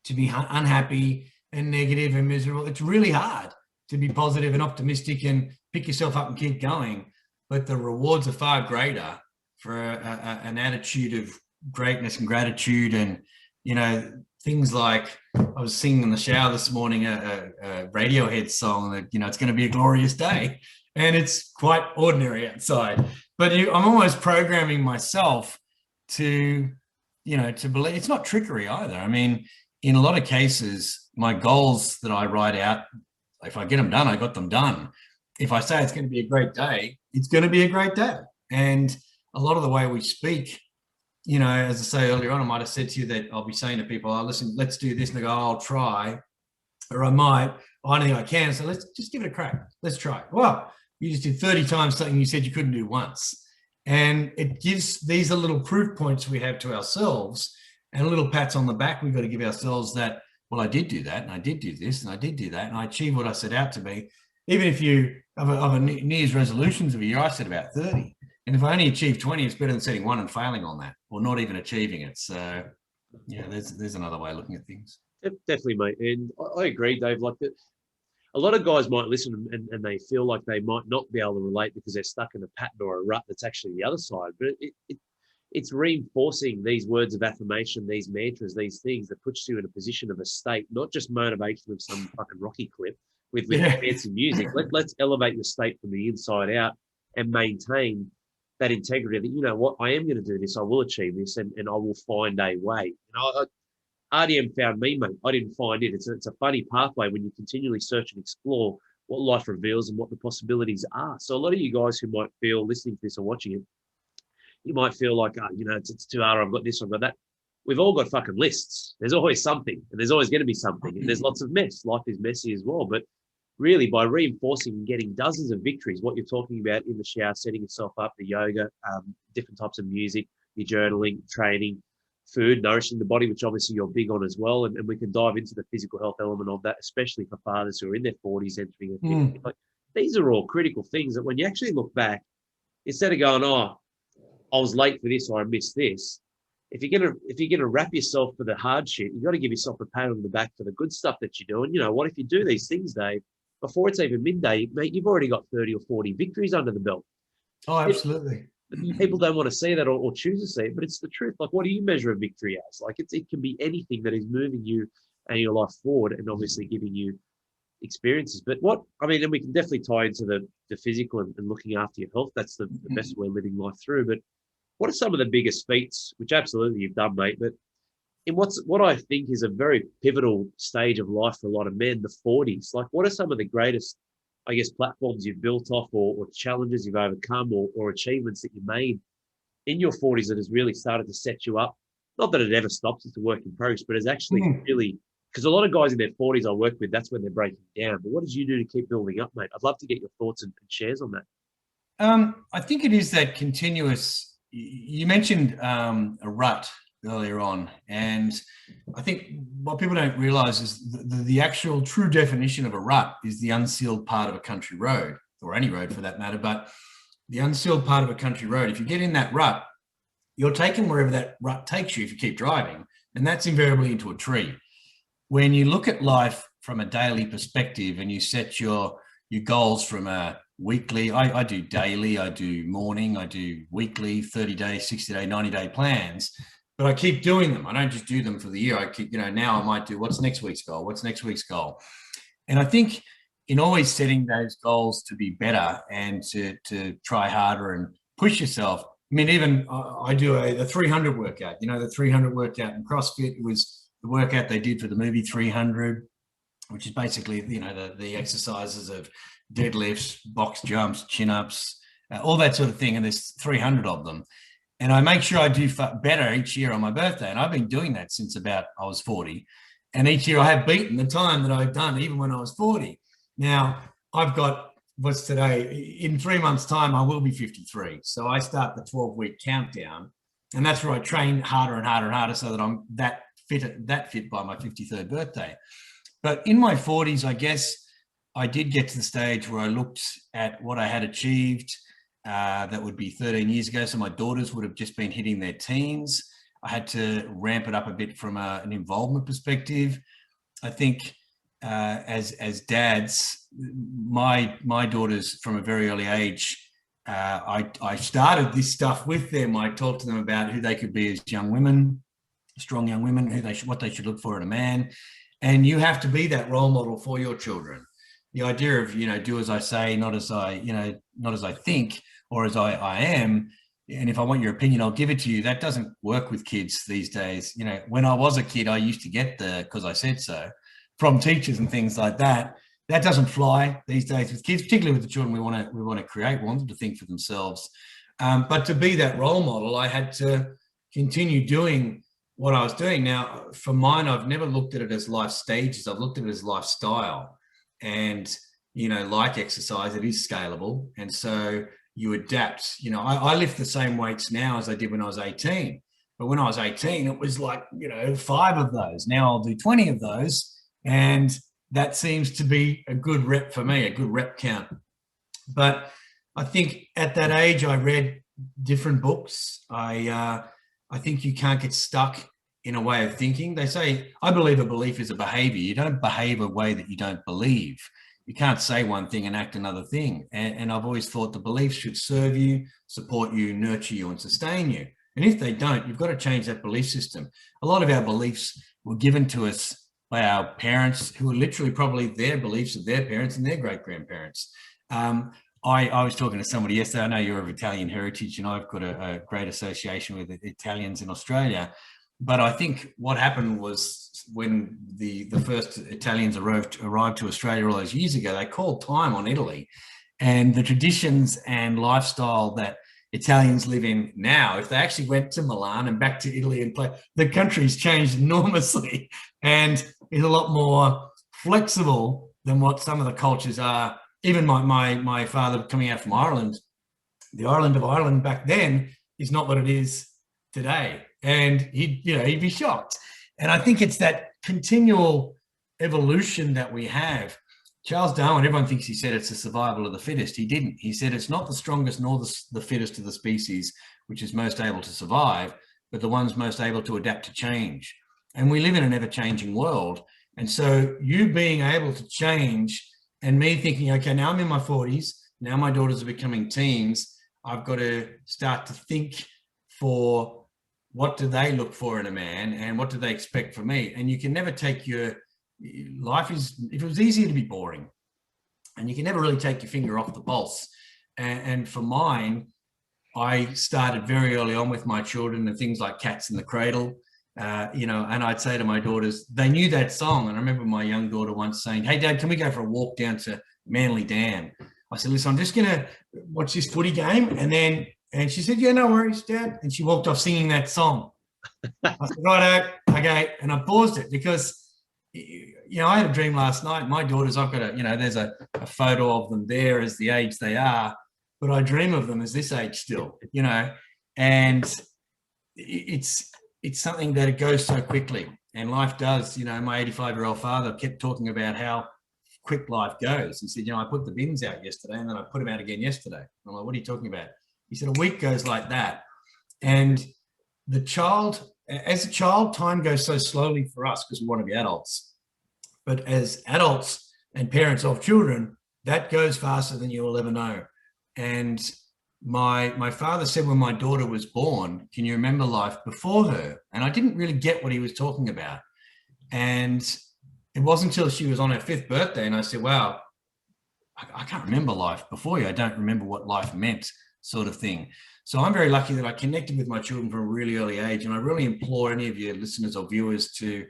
to be unhappy and negative and miserable. It's really hard to be positive and optimistic and pick yourself up and keep going. But the rewards are far greater for an attitude of greatness and gratitude. And, you know, things like, I was singing in the shower this morning a Radiohead song that, you know, it's going to be a glorious day, and it's quite ordinary outside. But I'm almost programming myself to, you know, to believe. It's not trickery either. I mean, in a lot of cases, my goals that I write out, if I get them done, I got them done. If I say it's going to be a great day, it's going to be a great day. And a lot of the way we speak, you know, as I say earlier on, I might have said to you that I'll be saying to people, oh, listen, let's do this. And they go, oh, I'll try, or I might, oh, I don't think I can. So let's just give it a crack. Let's try. Well, you just did 30 times something you said you couldn't do once. And it gives, these are little proof points we have to ourselves, and little pats on the back we've got to give ourselves that, well, I did do that, and I did do this, and I did do that, and I achieved what I set out to be. Even if you, of a New Year's resolutions of a year, I set about 30. And if I only achieve 20, it's better than setting one and failing on that, or not even achieving it. So, yeah, there's another way of looking at things. Definitely, mate. And I agree, Dave. Like that, a lot of guys might listen and they feel like they might not be able to relate because they're stuck in a pattern or a rut that's actually the other side. But it's reinforcing these words of affirmation, these mantras, these things that puts you in a position of a state, not just motivation of some fucking Rocky clip with fancy music. Let's elevate your state from the inside out and maintain that integrity that, you know what, I am going to do this, I will achieve this, and I will find a way. RDM found me, mate. I didn't find it. It's a funny pathway when you continually search and explore what life reveals and what the possibilities are. So a lot of you guys who might feel listening to this or watching it, you might feel like, it's too hard. I've got this, I've got that. We've all got fucking lists. There's always something, and there's always going to be something. And there's lots of mess. Life is messy as well. But really, by reinforcing and getting dozens of victories, what you're talking about in the shower, setting yourself up, the yoga, different types of music, your journaling, training, food, nourishing the body, which obviously you're big on as well. And we can dive into the physical health element of that, especially for fathers who are in their 40s, entering their 50s. Like, these are all critical things that when you actually look back, instead of going, oh, I was late for this or I missed this, if you're gonna wrap yourself for the hard shit, you got to give yourself a pat on the back for the good stuff that you're doing. You know what? If you do these things, Dave, before it's even midday, mate, you've already got 30 or 40 victories under the belt. Oh, absolutely. People don't want to see that or choose to see it, but it's the truth. Like, what do you measure a victory as? Like, it can be anything that is moving you and your life forward and obviously giving you experiences. But and we can definitely tie into the physical and looking after your health. That's the best way of living life through. But what are some of the biggest feats, which absolutely you've done, mate, but in what I think is a very pivotal stage of life for a lot of men, the 40s, like what are some of the greatest, I guess, platforms you've built off or challenges you've overcome or achievements that you made in your 40s that has really started to set you up? Not that it ever stops, it's a work in progress, but it's actually really, because a lot of guys in their 40s I work with, that's when they're breaking down. But what did you do to keep building up, mate? I'd love to get your thoughts and shares on that. I think it is that continuous, you mentioned a rut earlier on, and I think what people don't realize is the actual true definition of a rut is the unsealed part of a country road, or any road for that matter, but the unsealed part of a country road. If you get in that rut, you're taken wherever that rut takes you if you keep driving, and that's invariably into a tree. When you look at life from a daily perspective and you set your goals from a weekly, I do daily, I do morning, I do weekly, 30-day, 60-day, 90-day plans, but I keep doing them. I don't just do them for the year. I keep, now I might do, what's next week's goal? What's next week's goal? And I think in always setting those goals to be better and to try harder and push yourself. I mean, even I do the 300 workout, the 300 workout in CrossFit. It was the workout they did for the movie 300, which is basically, the exercises of deadlifts, box jumps, chin-ups, all that sort of thing. And there's 300 of them. And I make sure I do better each year on my birthday. And I've been doing that since about I was 40. And each year I have beaten the time that I've done, even when I was 40. Now, I've got, what's today? In 3 months' time, I will be 53. So I start the 12-week countdown. And that's where I train harder and harder and harder so that I'm that fit by my 53rd birthday. But in my 40s, I guess I did get to the stage where I looked at what I had achieved. That would be 13 years ago. So my daughters would have just been hitting their teens. I had to ramp it up a bit from an involvement perspective. I think as dads, my daughters from a very early age, I started this stuff with them. I talked to them about who they could be as young women, strong young women, what they should look for in a man. And you have to be that role model for your children. The idea of, do as I say, not as I think, or as I am. And if I want your opinion, I'll give it to you. That doesn't work with kids these days. When I was a kid, I used to get because I said so. from teachers and things like that. That doesn't fly these days with kids, particularly with the children we want to create, want them to think for themselves. But to be that role model, I had to continue doing what I was doing. Now, for mine, I've never looked at it as life stages. I've looked at it as lifestyle. And, like exercise, it is scalable. And so you adapt. I lift the same weights now as I did when I was 18. But when I was 18, it was like, 5 of those. Now I'll do 20 of those. And that seems to be a good rep for me, a good rep count. But I think at that age, I read different books. I think you can't get stuck in a way of thinking. They say, I believe a belief is a behavior. You don't behave a way that you don't believe. You can't say one thing and act another thing. And I've always thought the beliefs should serve you, support you, nurture you, and sustain you. And if they don't, you've got to change that belief system. A lot of our beliefs were given to us by our parents, who are literally probably their beliefs of their parents and their great-grandparents. I was talking to somebody yesterday. I know you're of Italian heritage, and I've got a great association with Italians in Australia. But I think what happened was when the first Italians arrived to Australia all those years ago, they called time on Italy. And the traditions and lifestyle that Italians live in now, if they actually went to Milan and back to Italy and play, the country's changed enormously and is a lot more flexible than what some of the cultures are. Even my father coming out from Ireland, the Ireland of Ireland back then is not what it is today. And he'd be shocked. And I think it's that continual evolution that we have. Charles Darwin, everyone thinks he said it's the survival of the fittest. He didn't. He said it's not the strongest nor the fittest of the species which is most able to survive, but the ones most able to adapt to change. And we live in an ever-changing world. And so you being able to change and me thinking, okay, now I'm in my 40s, now my daughters are becoming teens, I've got to start to think for what do they look for in a man and what do they expect from me? And you can never take life is, if it was easier to be boring, and you can never really take your finger off the pulse. And for mine, I started very early on with my children and things like Cats in the Cradle, and I'd say to my daughters, they knew that song. And I remember my young daughter once saying, hey, Dad, can we go for a walk down to Manly Dam? I said, listen, I'm just going to watch this footy game. And she said, yeah, no worries, Dad. And she walked off singing that song. I said, righto, okay. And I paused it because, I had a dream last night. My daughters, I've got there's a photo of them there as the age they are, but I dream of them as this age still, and it's something that it goes so quickly, and life does. My 85-year-old father kept talking about how quick life goes. He said, I put the bins out yesterday and then I put them out again yesterday. I'm like, what are you talking about? He said, a week goes like that. And as a child, time goes so slowly for us because we want to be adults. But as adults and parents of children, that goes faster than you will ever know. And my father said when my daughter was born, can you remember life before her? And I didn't really get what he was talking about. And it wasn't until she was on her 5th birthday and I said, wow, I can't remember life before you. I don't remember what life meant, sort of thing. So I'm very lucky that I connected with my children from a really early age. And I really implore any of your listeners or viewers to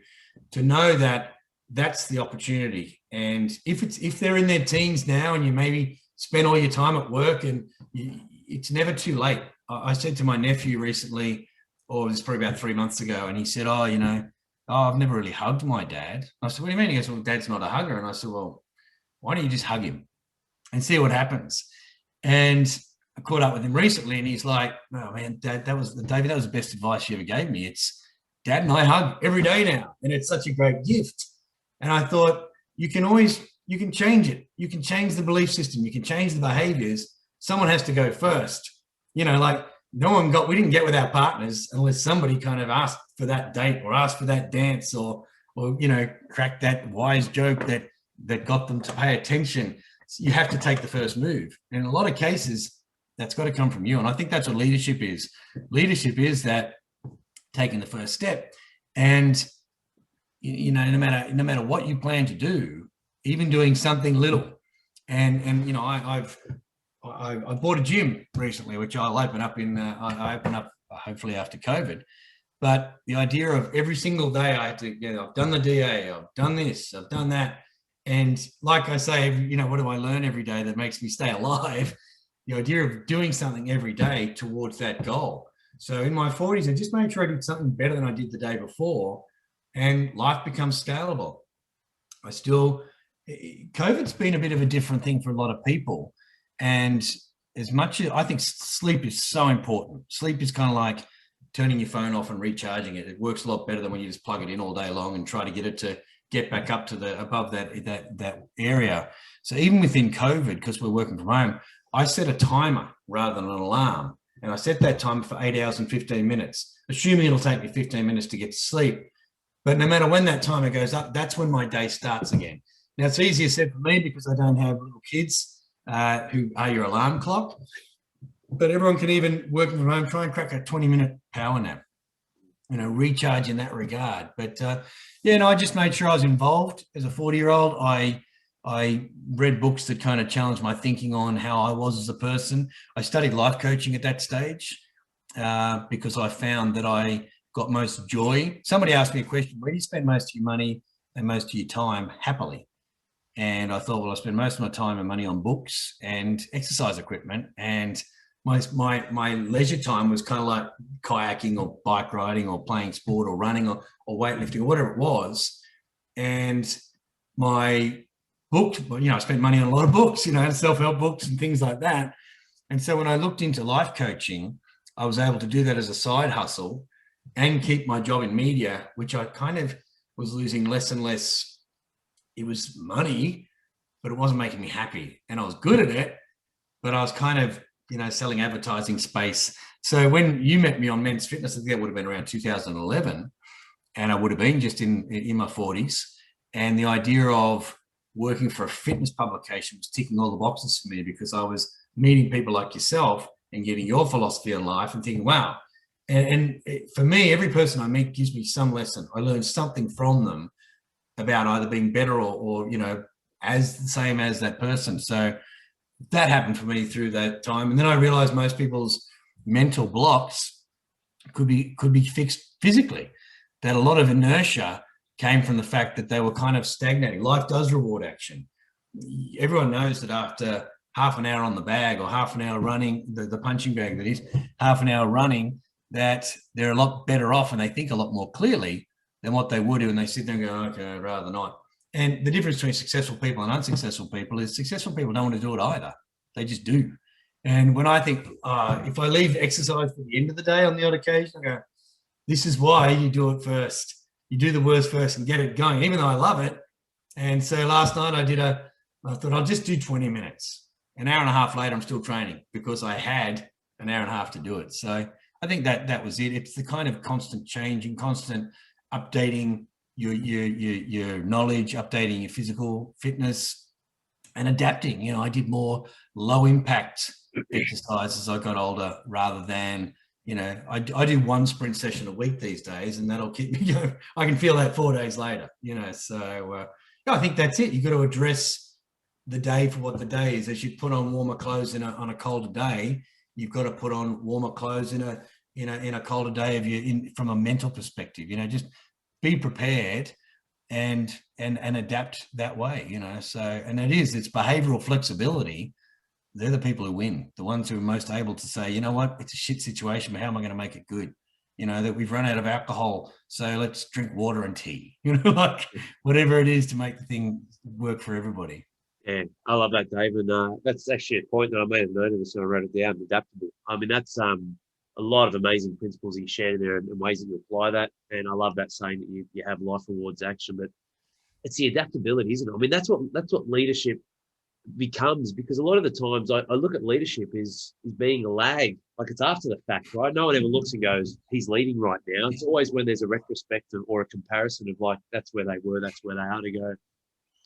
know that that's the opportunity. And if they're in their teens now and you maybe spend all your time at work, and it's never too late. I said to my nephew recently, or it was probably about 3 months ago, and he said, I've never really hugged my dad. I said, what do you mean? He goes, well, Dad's not a hugger. And I said, well, why don't you just hug him and see what happens? And I caught up with him recently and he's like, oh man, Dad, that was the best advice you ever gave me. It's Dad and I hug every day now. And it's such a great gift. And I thought you can change it. You can change the belief system. You can change the behaviors. Someone has to go first. We didn't get with our partners unless somebody kind of asked for that date or asked for that dance or cracked that wise joke that got them to pay attention. So you have to take the first move. And in a lot of cases, that's got to come from you. And I think that's what leadership is. Leadership is that taking the first step. And, no matter what you plan to do, even doing something little. And I bought a gym recently, which I'll open up I open up hopefully after COVID. But the idea of every single day I have to, I've done the DA, I've done this, I've done that. And like I say, what do I learn every day that makes me stay alive? The idea of doing something every day towards that goal. So in my 40s, I just made sure I did something better than I did the day before, and life becomes scalable. COVID's been a bit of a different thing for a lot of people. And as much as I think sleep is so important, sleep is kind of like turning your phone off and recharging it. It works a lot better than when you just plug it in all day long and try to get it to get back up to above that area. So even within COVID, because we're working from home, I set a timer rather than an alarm. And I set that timer for 8 hours and 15 minutes, assuming it'll take me 15 minutes to get to sleep. But no matter when that timer goes up, that's when my day starts again. Now, it's easier said for me because I don't have little kids who are your alarm clock. But everyone can, even working from home, try and crack a 20-minute power nap, recharge in that regard. But I just made sure I was involved. As a 40-year-old, I read books that kind of challenged my thinking on how I was as a person. I studied life coaching at that stage because I found that I got most joy. Somebody asked me a question: where do you spend most of your money and most of your time happily? And I thought, well, I spend most of my time and money on books and exercise equipment, and my leisure time was kind of like kayaking or bike riding or playing sport or running or weightlifting or whatever it was. And my book, I spent money on a lot of books, self-help books and things like that. And so when I looked into life coaching, I was able to do that as a side hustle and keep my job in media, which I kind of was losing less and less. It was money, but it wasn't making me happy. And I was good at it, but I was kind of, selling advertising space. So when you met me on Men's Fitness, I think that would have been around 2011, and I would have been just in my 40s. And the idea of working for a fitness publication was ticking all the boxes for me, because I was meeting people like yourself and getting your philosophy on life and thinking, wow. And for me, every person I meet gives me some lesson. I learn something from them about either being better or as the same as that person. So that happened for me through that time. And then I realized most people's mental blocks could be fixed physically, that a lot of inertia came from the fact that they were kind of stagnating. Life does reward action. Everyone knows that after half an hour on the bag, or half an hour running, the punching bag that is, half an hour running, that they're a lot better off and they think a lot more clearly than what they would do, and they sit there and go, okay, I'd rather not. And the difference between successful people and unsuccessful people is successful people don't want to do it either. They just do. And when I think, if I leave exercise for the end of the day on the odd occasion, I go, this is why you do it first. You do the worst first and get it going, even though I love it. And so last night I thought I'll just do 20 minutes. An hour and a half later, I'm still training because I had an hour and a half to do it. So I think that was it. It's the kind of constant changing, constant updating your knowledge, updating your physical fitness, and adapting. I did more low impact exercise as I got older, rather than, I do one sprint session a week these days, and that'll keep me going. I can feel that 4 days later, so I think that's it. You've got to address the day for what the day is. As you put on warmer clothes on a colder day, you've got to put on warmer clothes in a colder day from a mental perspective. Just be prepared and adapt that way. So, and it's behavioral flexibility. They're the people who win, the ones who are most able to say, you know what, it's a shit situation, but how am I going to make it good? That we've run out of alcohol, so let's drink water and tea, like whatever it is to make the thing work for everybody. Yeah, I love that, Dave. And that's actually a point that I made a note of this and I wrote it down, adaptable. I mean, that's a lot of amazing principles that you shared there and ways that you apply that. And I love that saying that you have life rewards action, but it's the adaptability, isn't it? I mean, that's what leadership becomes, because a lot of the times I look at leadership is being a lag, like it's after the fact, right? No one ever looks and goes, he's leading right now. It's always when there's a retrospective or a comparison of like, that's where they were, that's where they are, to go,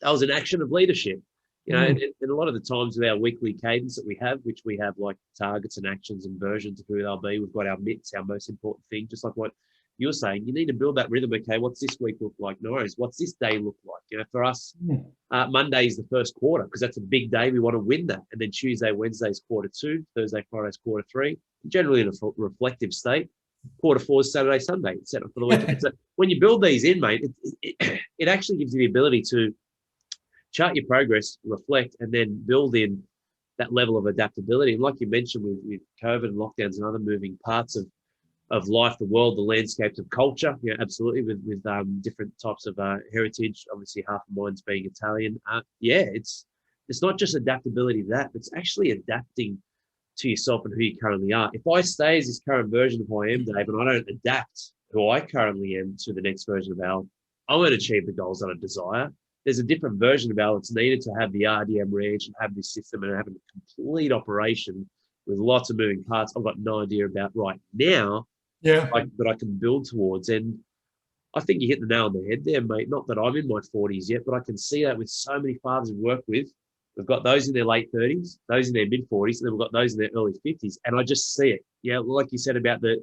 that was an action of leadership. And a lot of the times with our weekly cadence that we have, which we have like targets and actions and versions of who they'll be, we've got our MITs, our most important thing, just like what you were saying. You need to build that rhythm. Okay, what's this week look like? No worries. What's this day look like? For us, Monday is the first quarter, because that's a big day. We want to win that. And then Tuesday, Wednesday's quarter 2, Thursday, Friday's quarter 3, generally in a reflective state. quarter fours, Saturday, Sunday, set up for the weekend. So when you build these in, mate, it actually gives you the ability to chart your progress, reflect, and then build in that level of adaptability. And like you mentioned with COVID and lockdowns and other moving parts of life, the world, the landscapes of culture, absolutely, with different types of heritage. Obviously, half of mine's being Italian. It's not just adaptability to that, it's actually adapting to yourself and who you currently are. If I stay as this current version of who I am, Dave, and I don't adapt who I currently am to the next version of Al, I won't achieve the goals that I desire. There's a different version of Al that's needed to have the RDM range and have this system and have a complete operation with lots of moving parts I've got no idea about right now, but I can build towards. And I think you hit the nail on the head there, mate. Not that I'm in my 40s yet, but I can see that with so many fathers we work with. We've got those in their late 30s, those in their mid 40s, and then we've got those in their early 50s. And I just see it. Yeah, like you said about the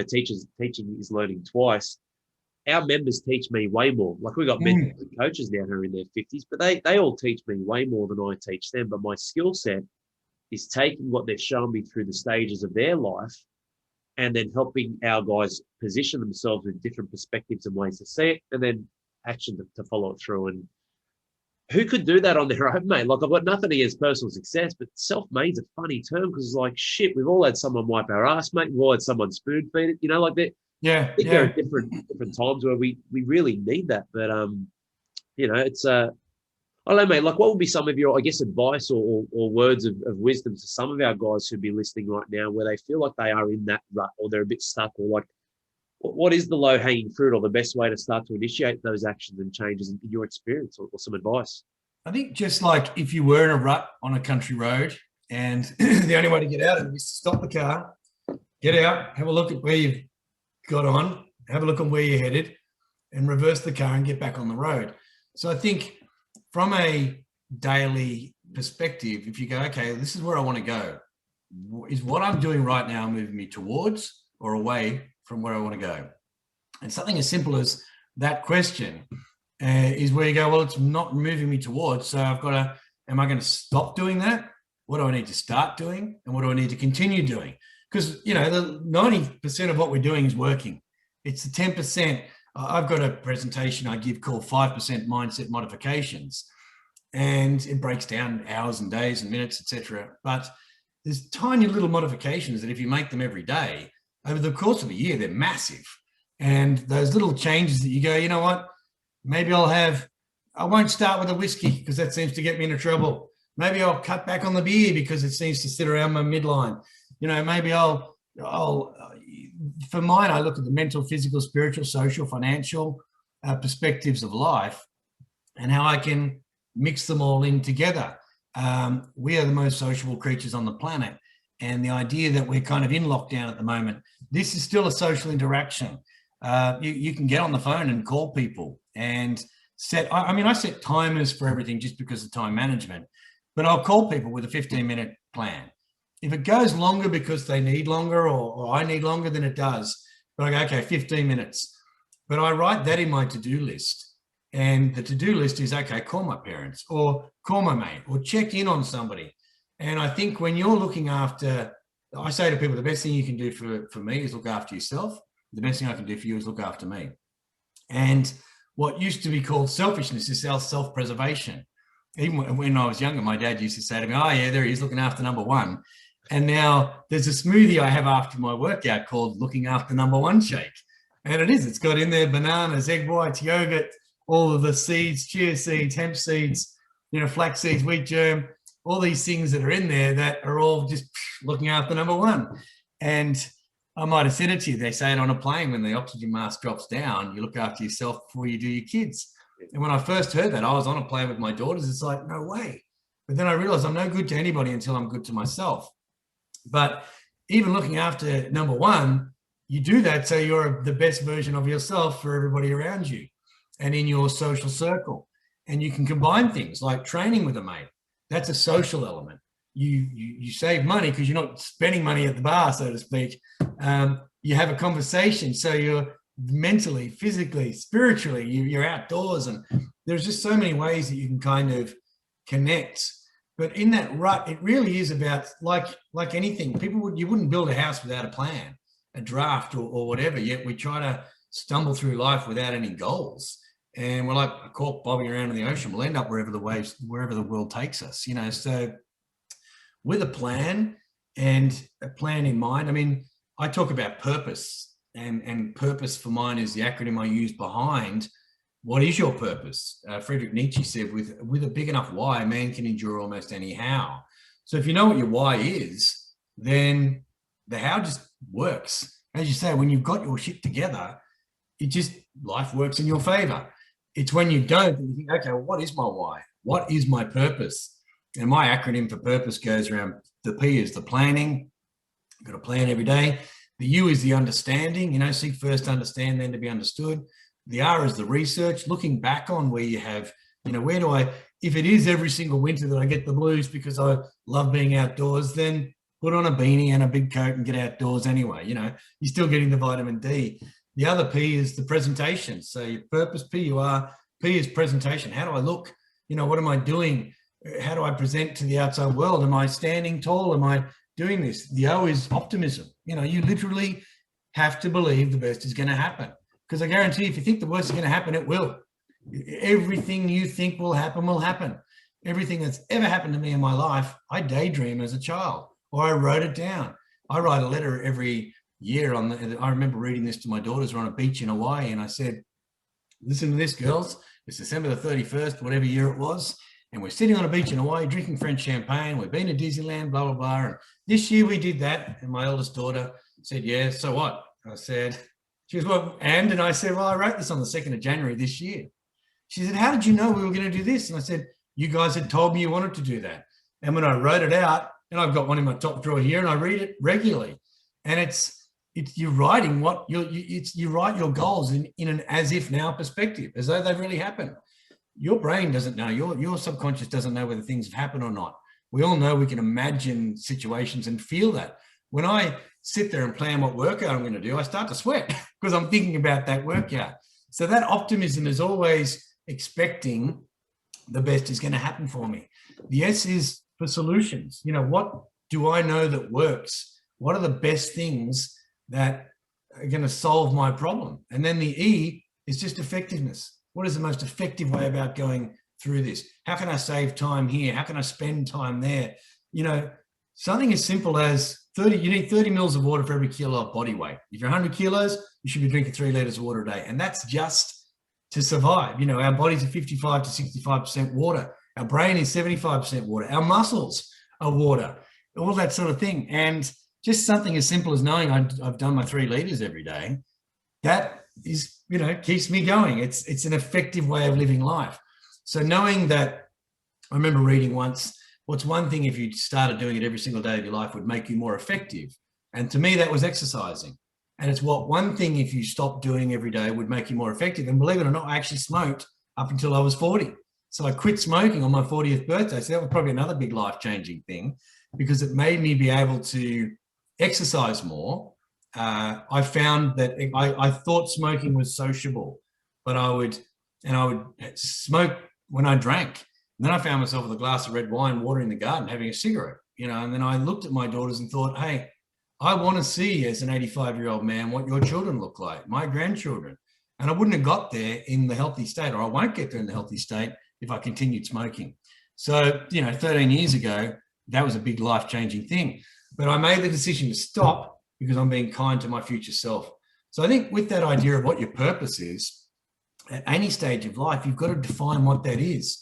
teaching is learning twice. Our members teach me way more. Like we've got mentors and coaches now who are in their 50s, but they all teach me way more than I teach them. But my skill set is taking what they've shown me through the stages of their life and then helping our guys position themselves with different perspectives and ways to see it, and then action to follow it through. And who could do that on their own, mate? Like, I've got nothing against personal success, but self-made's a funny term because it's like, shit, we've all had someone wipe our ass, mate. We've all had someone spoon feed it, like that. I think there are different times where we really need that. But, it's, I don't know, mate, like what would be some of your, I guess, advice or words of wisdom to some of our guys who'd be listening right now where they feel like they are in that rut or they're a bit stuck, or like, what is the low-hanging fruit or the best way to start to initiate those actions and changes in your experience, or some advice? I think just like if you were in a rut on a country road and the only way to get out of it is to stop the car, get out, have a look at where you've got on, have a look at where you're headed, and reverse the car and get back on the road. So I think from a daily perspective, if you go, okay, this is where I want to go, is what I'm doing right now moving me towards or away from where I want to go? And something as simple as that question is where you go, well, it's not moving me towards, so am I going to stop doing that? What do I need to start doing? And what do I need to continue doing? Because, the 90% of what we're doing is working. It's the 10%. I've got a presentation I give called 5% mindset modifications, and it breaks down hours and days and minutes, etc. But there's tiny little modifications that if you make them every day, over the course of a year, they're massive. And those little changes that you go, you know what, maybe I won't start with a whiskey because that seems to get me into trouble. Maybe I'll cut back on the beer because it seems to sit around my midline. Maybe I'll for mine, I look at the mental, physical, spiritual, social, financial perspectives of life and how I can mix them all in together. We are the most sociable creatures on the planet. And the idea that we're kind of in lockdown at the moment, this is still a social interaction. You can get on the phone and call people and I set timers for everything just because of time management, but I'll call people with a 15-minute plan. If it goes longer because they need longer or I need longer, then it does. But I go, okay, 15 minutes. But I write that in my to-do list. And the to-do list is, okay, call my parents or call my mate or check in on somebody. And I think when you're looking after, I say to people, the best thing you can do for me is look after yourself. The best thing I can do for you is look after me. And what used to be called selfishness is self-preservation. Even when I was younger, my dad used to say to me, oh yeah, there he is looking after number one. And now there's a smoothie I have after my workout called looking after number one shake. And it's got in there bananas, egg whites, yogurt, all of the seeds, chia seeds, hemp seeds, flax seeds, wheat germ, all these things that are in there that are all just looking after number one. And I might have said it to you. They say it on a plane when the oxygen mask drops down, you look after yourself before you do your kids. And when I first heard that, I was on a plane with my daughters. It's like, no way. But then I realized I'm no good to anybody until I'm good to myself. But even looking after number one, you do that so you're the best version of yourself for everybody around you and in your social circle. And you can combine things like training with a mate. That's a social element. You save money because you're not spending money at the bar, so to speak. You have a conversation, so you're mentally, physically, spiritually, you're outdoors, and there's just so many ways that you can kind of connect. But in that rut, it really is about like anything. You wouldn't build a house without a plan. a draft or whatever, yet we try to stumble through life without any goals. And we're like a cork bobbing around in the ocean. We'll end up wherever the world takes us, you know. So with a plan and a plan in mind, I mean, I talk about purpose, and purpose for mine is the acronym I use behind what is your purpose. Friedrich Nietzsche said, with a big enough why, man can endure almost any how. So if you know what your why is, then the how just works. As you say, when you've got your shit together, life works in your favor. It's when you don't, and you think, okay, well, what is my why? What is my purpose? And my acronym for purpose goes around, the P is the planning. You've got to plan every day. The U is the understanding, you know, seek first to understand, then to be understood. The R is the research, looking back on where you have, you know, if it is every single winter that I get the blues because I love being outdoors, then put on a beanie and a big coat and get outdoors anyway. You know, you're still getting the vitamin D. The other P is the presentation. So your purpose, P-U-R, P is presentation. How do I look? You know, what am I doing? How do I present to the outside world? Am I standing tall? Am I doing this? The O is optimism. You know, you literally have to believe the best is going to happen. Because I guarantee if you think the worst is going to happen, it will. Everything you think will happen will happen. Everything that's ever happened to me in my life, I daydream as a child, or I wrote it down. I write a letter every year. I remember reading this to my daughters. We're on a beach in Hawaii, and I said, listen to this, girls. It's December the 31st, whatever year it was, and we're sitting on a beach in Hawaii drinking French champagne. We've been to Disneyland, blah, blah, blah. And this year we did that. And my eldest daughter said, yeah, so what? I said, she goes, well, and I said, well, I wrote this on the 2nd of January this year. She said, how did you know we were going to do this? And I said, you guys had told me you wanted to do that. And when I wrote it out, and I've got one in my top drawer here, and I read it regularly. And it's you're writing what you write your goals in an as if now perspective, as though they've really happened. Your brain doesn't know, your subconscious doesn't know whether things have happened or not. We all know we can imagine situations and feel that. When I sit there and plan what workout I'm going to do, I start to sweat because I'm thinking about that workout. So that optimism is always expecting the best is going to happen for me. The S is for solutions. You know, what do I know that works? What are the best things that are going to solve my problem? And then the E is just effectiveness. What is the most effective way about going through this? How can I save time here? How can I spend time there? You know, something as simple as you need 30 mils of water for every kilo of body weight. If you're 100 kilos, you should be drinking 3 liters of water a day. And that's just to survive. You know, our bodies are 55 to 65% water. Our brain is 75% water. Our muscles are water, all that sort of thing. And just something as simple as knowing I've done my 3 liters every day, that is, you know, keeps me going. It's an effective way of living life. So knowing that, I remember reading once, what's one thing if you started doing it every single day of your life would make you more effective? And to me, that was exercising. And it's what one thing if you stopped doing every day would make you more effective. And believe it or not, I actually smoked up until I was 40. So I quit smoking on my 40th birthday. So that was probably another big life-changing thing because it made me be able to exercise more. I found that I thought smoking was sociable, but I would smoke when I drank. And then I found myself with a glass of red wine, watering the garden, having a cigarette, you know, and then I looked at my daughters and thought, hey, I want to see as an 85-year-old man what your children look like, my grandchildren. And I wouldn't have got there in the healthy state, or I won't get there in the healthy state if I continued smoking. So, you know, 13 years ago, that was a big life-changing thing. But I made the decision to stop because I'm being kind to my future self. So I think with that idea of what your purpose is, at any stage of life, you've got to define what that is.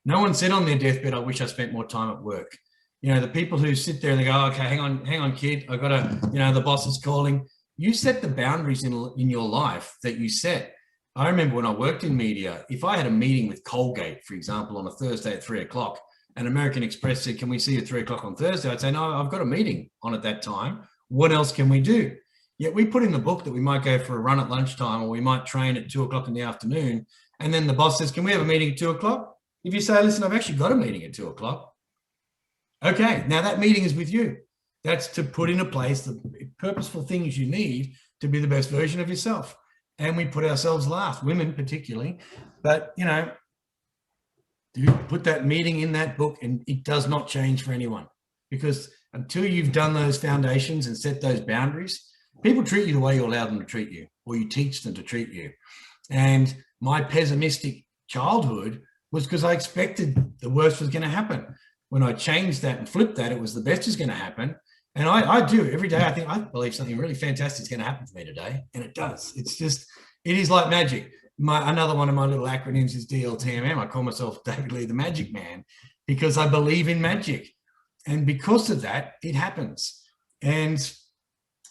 No one said on their deathbed, I wish I spent more time at work. You know, the people who sit there and they go, okay, hang on, kid, I got to, you know, the boss is calling. You set the boundaries in your life that you set. I remember when I worked in media, if I had a meeting with Colgate, for example, on a Thursday at 3 o'clock, and American Express said, can we see you at 3 o'clock on Thursday? I'd say, no, I've got a meeting on at that time. What else can we do? Yet we put in the book that we might go for a run at lunchtime, or we might train at 2 o'clock in the afternoon. And then the boss says, can we have a meeting at 2 o'clock? If you say, listen, I've actually got a meeting at 2 o'clock. Okay, now that meeting is with you. That's to put into place the purposeful things you need to be the best version of yourself. And we put ourselves last, women particularly. But, you know, do put that meeting in that book, and it does not change for anyone. Because until you've done those foundations and set those boundaries, People treat you the way you allow them to treat you, or you teach them to treat you. And my pessimistic childhood was because I expected the worst was going to happen. When I changed that and flipped that, it was the best is going to happen. And I do every day. I believe something really fantastic is going to happen for me today. And it does. It is like magic. Another one of my little acronyms is DLTMM. I call myself David Lee, the Magic Man, because I believe in magic. And because of that, it happens. And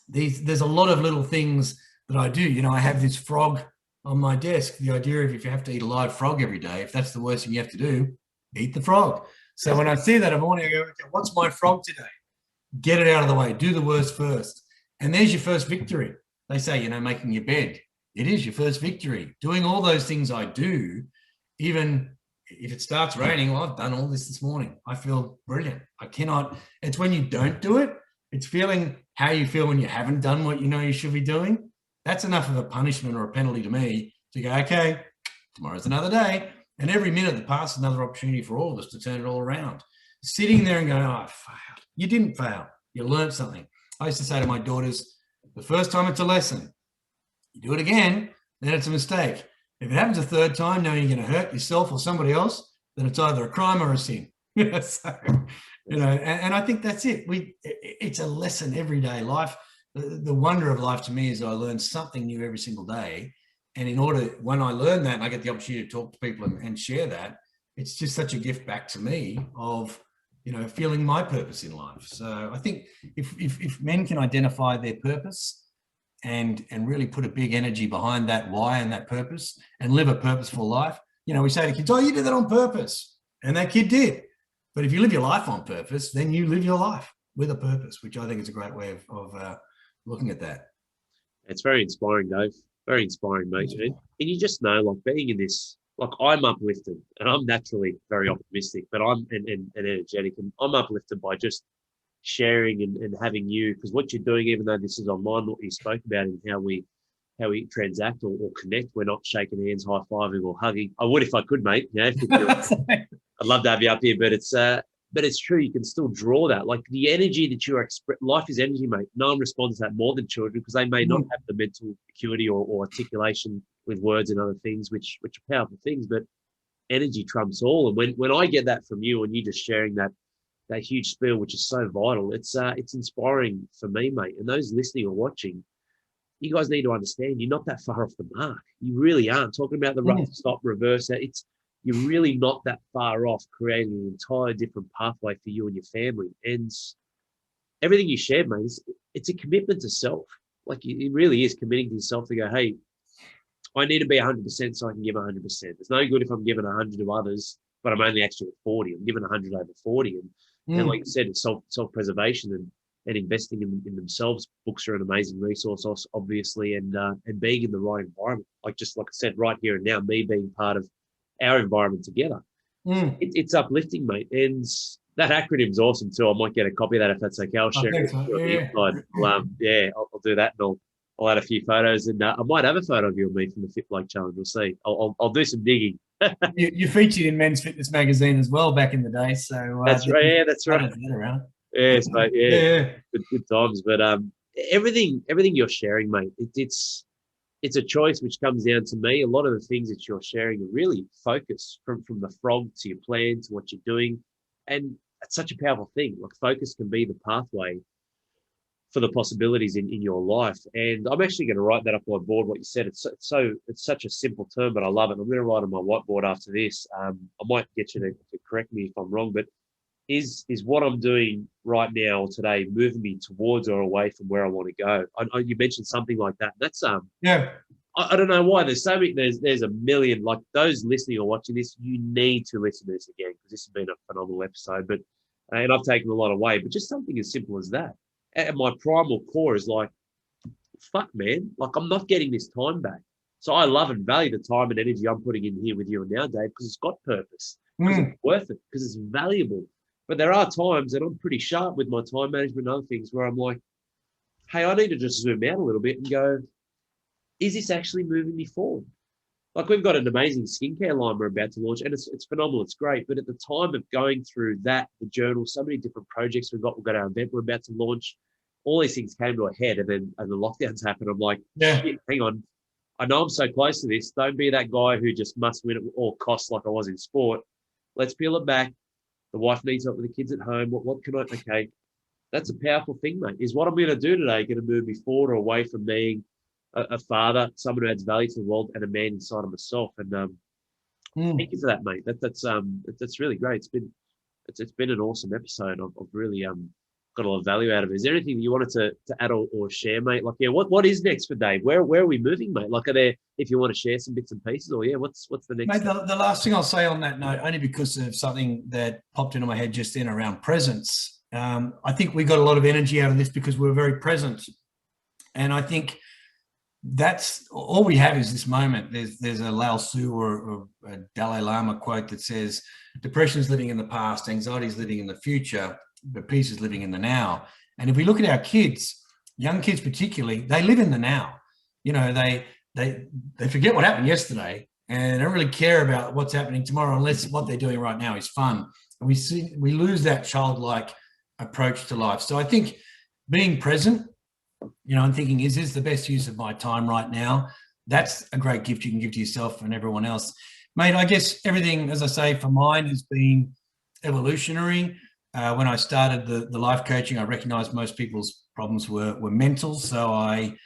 there's a lot of little things that I do. You know, I have this frog on my desk. The idea of if you have to eat a live frog every day, if that's the worst thing you have to do, eat the frog. So when I see that in the morning, I go, okay, what's my frog today? Get it out of the way. Do the worst first. And there's your first victory. They say, you know, making your bed. It is your first victory. Doing all those things I do, even if it starts raining, well, I've done all this morning. I feel brilliant. I cannot. It's when you don't do it. It's feeling how you feel when you haven't done what you know you should be doing. That's enough of a punishment or a penalty to me to go, okay, tomorrow's another day. And every minute that passes, another opportunity for all of us to turn it all around. Sitting there and going, oh, I failed. You didn't fail. You learned something. I used to say to my daughters, the first time it's a lesson. You do it again, then it's a mistake. If it happens a third time, knowing you're going to hurt yourself or somebody else, then it's either a crime or a sin. So, you know, and I think that's it. It's a lesson every day. Life, the wonder of life to me is I learn something new every single day. And when I learn that and I get the opportunity to talk to people and share that, it's just such a gift back to me of, you know, feeling my purpose in life. So I think if men can identify their purpose and really put a big energy behind that why and that purpose and live a purposeful life, you know, we say to kids, oh, you did that on purpose. And that kid did. But if you live your life on purpose, then you live your life with a purpose, which I think is a great way of looking at that. It's very inspiring, Dave. Very inspiring, mate. And you just know, like being in this, like I'm uplifted and I'm naturally very optimistic, but I'm and energetic, and I'm uplifted by just sharing and having you, because what you're doing, even though this is online, what you spoke about and how we transact or connect, we're not shaking hands, high-fiving or hugging. I would if I could, mate. You know, I'd love to have you up here, but it's true. You can still draw that, like the energy that you are. Life is energy, mate. No one responds to that more than children, because they may not have the mental acuity or articulation with words and other things, which are powerful things. But energy trumps all. And when I get that from you, and you just sharing that huge spiel, which is so vital, it's inspiring for me, mate. And those listening or watching, you guys need to understand you're not that far off the mark. You really aren't. Talking about the rough stop, reverse, you're really not that far off creating an entire different pathway for you and your family. And everything you shared, mate, it's a commitment to self. Like it really is committing to yourself to go, hey, I need to be 100% so I can give 100%. It's no good if I'm giving 100 to others, but I'm only actually at 40. I'm giving 100 over 40. And like you said, it's self-preservation and investing in themselves. Books are an amazing resource, obviously, and being in the right environment. Like I said, right here and now, me being part of our environment together. It's uplifting, mate. And that acronym's awesome too. I might get a copy of that if that's okay. I'll share it. I'll do that, and I'll add a few photos, and I might have a photo of you and me from the Fit Bloke Challenge. We'll see. I'll do some digging. You featured in Men's Fitness magazine as well back in the day. So that's right. Yeah, that's right. Yes, mate. Yeah. Good times. But everything you're sharing, mate, it's a choice which comes down to me. A lot of the things that you're sharing are really focus from the frog to your plan to what you're doing. And it's such a powerful thing. Like focus can be the pathway for the possibilities in your life. And I'm actually going to write that up on my board, what you said. It's such a simple term, but I love it. I'm going to write on my whiteboard after this. I might get you to correct me if I'm wrong, but is what I'm doing right now or today moving me towards or away from where I want to go? You mentioned something like that. That's I don't know why. There's so many. There's a million. Like those listening or watching this, you need to listen to this again, because this has been a phenomenal episode. But and I've taken a lot away. But just something as simple as that. And my primal core is like, fuck, man. Like I'm not getting this time back. So I love and value the time and energy I'm putting in here with you now, Dave, because it's got purpose, because it's worth it, because it's valuable. But there are times that I'm pretty sharp with my time management and other things where I'm like, hey, I need to just zoom out a little bit and go, is this actually moving me forward? Like we've got an amazing skincare line we're about to launch, and it's phenomenal. It's great. But at the time of going through that, the journal, so many different projects we've got our event we're about to launch, all these things came to a head, and then the lockdowns happened. I'm like, Yeah. shit, hang on. I know I'm so close to this. Don't be that guy who just must win at all costs like I was in sport. Let's peel it back. The wife needs help with the kids at home. What can I? Okay, that's a powerful thing, mate. Is what I'm going to do today going to move me forward or away from being a father, someone who adds value to the world, and a man inside of myself? And thank you for that, mate. That's really great. It's been an awesome episode. I've really got a lot of value out of it. Is there anything you wanted to add or share, mate? Like, yeah, what is next for Dave? Where are we moving, mate? Like, are there, if you want to share some bits and pieces, or yeah, what's the next? Mate, the last thing I'll say on that note, only because of something that popped into my head just then around presence. I think we got a lot of energy out of this because we were very present, and I think that's all we have is this moment. There's a Lao Tzu or a Dalai Lama quote that says, "Depression is living in the past, anxiety is living in the future, but peace is living in the now." And if we look at our kids, young kids particularly, they live in the now. You know, they forget what happened yesterday, and they don't really care about what's happening tomorrow unless what they're doing right now is fun. And we lose that childlike approach to life. So I think being present, you know, and thinking, is this the best use of my time right now? That's a great gift you can give to yourself and everyone else. Mate, I guess everything, as I say, for mine has been evolutionary. When I started the life coaching, I recognized most people's problems were mental. So I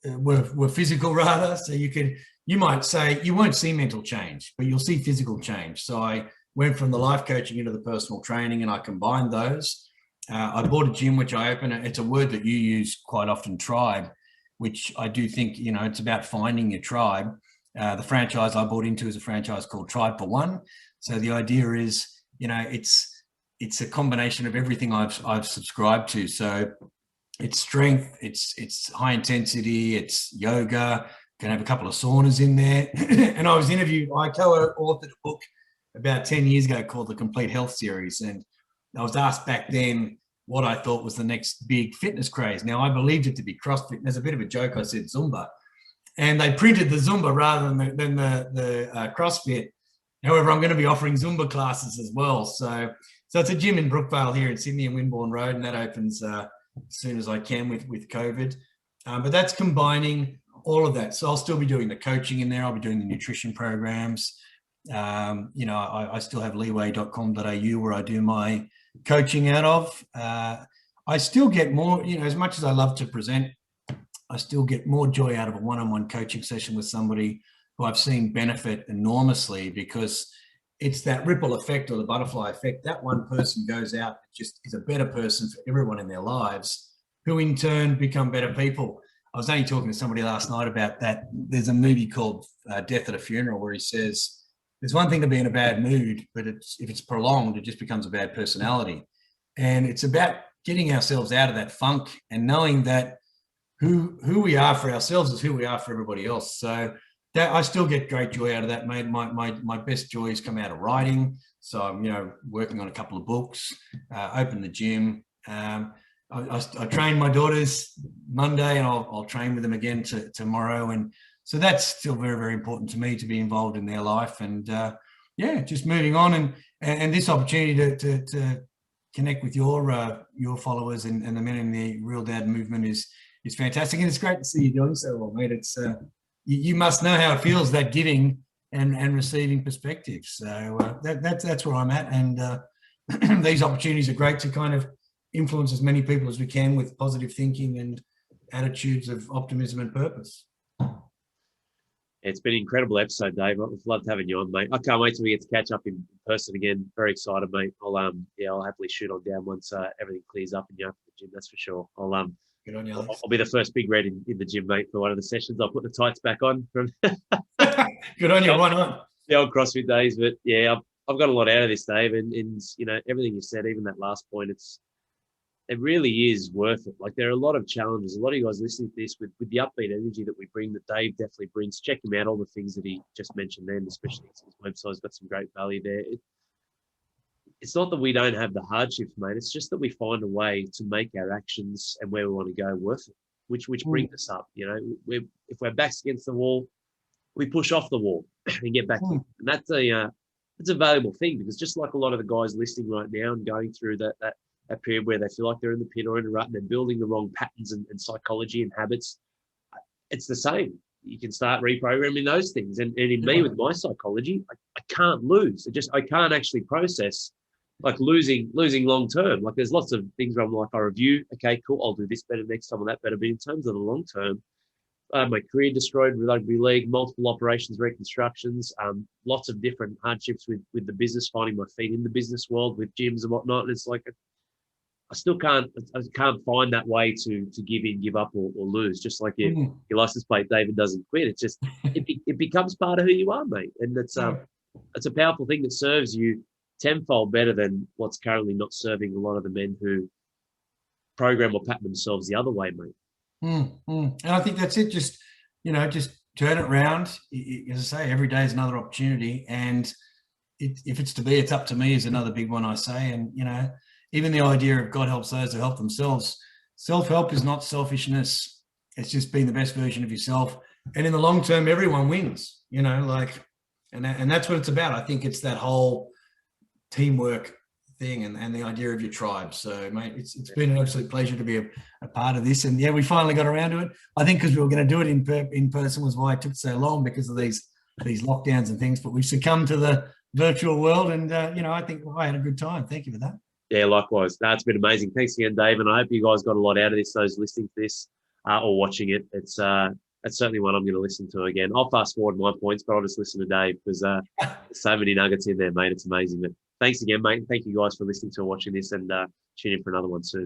were physical rather. So you might say you won't see mental change, but you'll see physical change. So I went from the life coaching into the personal training, and I combined those. I bought a gym, which I opened. It's a word that you use quite often, tribe, which I do think, you know, it's about finding your tribe. The franchise I bought into is a franchise called Tribe for One. So the idea is, you know, it's a combination of everything I've subscribed to. So it's strength, it's high intensity, it's yoga, can have a couple of saunas in there. And I co-authored a book about 10 years ago called The Complete Health Series. And I was asked back then what I thought was the next big fitness craze. Now, I believed it to be CrossFit. And as a bit of a joke, I said Zumba. And they printed the Zumba rather than the CrossFit. However, I'm going to be offering Zumba classes as well. So it's a gym in Brookvale here in Sydney and Wimborne Road, and that opens as soon as I can with COVID. But that's combining all of that. So I'll still be doing the coaching in there. I'll be doing the nutrition programs. You know, I still have leeway.com.au where I do my coaching out of. I still get more, you know, as much as I love to present, I still get more joy out of a one-on-one coaching session with somebody who I've seen benefit enormously, because it's that ripple effect or the butterfly effect. That one person goes out and just is a better person for everyone in their lives, who in turn become better people. I was only talking to somebody last night about that. There's a movie called Death at a Funeral where he says, there's one thing to be in a bad mood, but if it's prolonged, it just becomes a bad personality. And it's about getting ourselves out of that funk and knowing that who we are for ourselves is who we are for everybody else. So that I still get great joy out of that, mate. My best joys come out of writing. So I'm, you know, working on a couple of books, open the gym. I train my daughters Monday, and I'll train with them again tomorrow. And so that's still very, very important to me, to be involved in their life. And yeah, just moving on, and this opportunity to connect with your followers and the men in the Real Dad movement is fantastic. And it's great to see you doing so well, mate. It's you must know how it feels, that giving and receiving perspective. So that's where I'm at. And these opportunities are great to kind of influence as many people as we can with positive thinking and attitudes of optimism and purpose. It's been an incredible episode, Dave. I've loved having you on, mate. I can't wait till we get to catch up in person again. Very excited, mate. I'll happily shoot on down once everything clears up and you're up at the gym. That's for sure. Good on you, Alex. I'll be the first big red in the gym, mate, for one of the sessions. I'll put the tights back on from Good on you. Why not? The old CrossFit days. But yeah, I've got a lot out of this, Dave, and you know, everything you said, even that last point, it really is worth it. Like, there are a lot of challenges. A lot of you guys listening to this with the upbeat energy that we bring, that Dave definitely brings. Check him out, all the things that he just mentioned then, especially his website's got some great value there. It's not that we don't have the hardships, mate. It's just that we find a way to make our actions and where we want to go worth it, which brings us up. You know, if we're backs against the wall, we push off the wall and get back in. And that's a valuable thing, because just like a lot of the guys listening right now and going through that a period where they feel like they're in the pit or in a rut and they're building the wrong patterns and psychology and habits, it's the same. You can start reprogramming those things. And in me, with my psychology, I can't lose. I can't actually process like losing long term. Like there's lots of things where I'm like, I review, okay, cool, I'll do this better next time or that better. But in terms of the long term, my career destroyed with rugby league, multiple operations, reconstructions, lots of different hardships with the business, finding my feet in the business world with gyms and whatnot. And it's like, I can't find that way to give in, give up, or lose. Just like your license plate, David doesn't quit. It's just it becomes part of who you are, mate. And it's a powerful thing that serves you tenfold better than what's currently not serving a lot of the men who program or pattern themselves the other way, mate. And I think that's it. Just turn it around. As I say, every day is another opportunity, and if it's to be, it's up to me is another big one I say. And even the idea of God helps those who help themselves. Self-help is not selfishness. It's just being the best version of yourself. And in the long term, everyone wins, and that's what it's about. I think it's that whole teamwork thing and the idea of your tribe. So, mate, it's been an absolute pleasure to be a part of this. And yeah, we finally got around to it. I think because we were going to do it in person was why it took so long, because of these lockdowns and things. But we've succumbed to the virtual world, and I think I had a good time. Thank you for that. Yeah, likewise. That's been amazing. Thanks again, Dave. And I hope you guys got a lot out of this, those listening to this or watching it. It's certainly one I'm going to listen to again. I'll fast forward my points, but I'll just listen to Dave because there's so many nuggets in there, mate. It's amazing. But thanks again, mate. And thank you guys for listening to and watching this, and tune in for another one soon.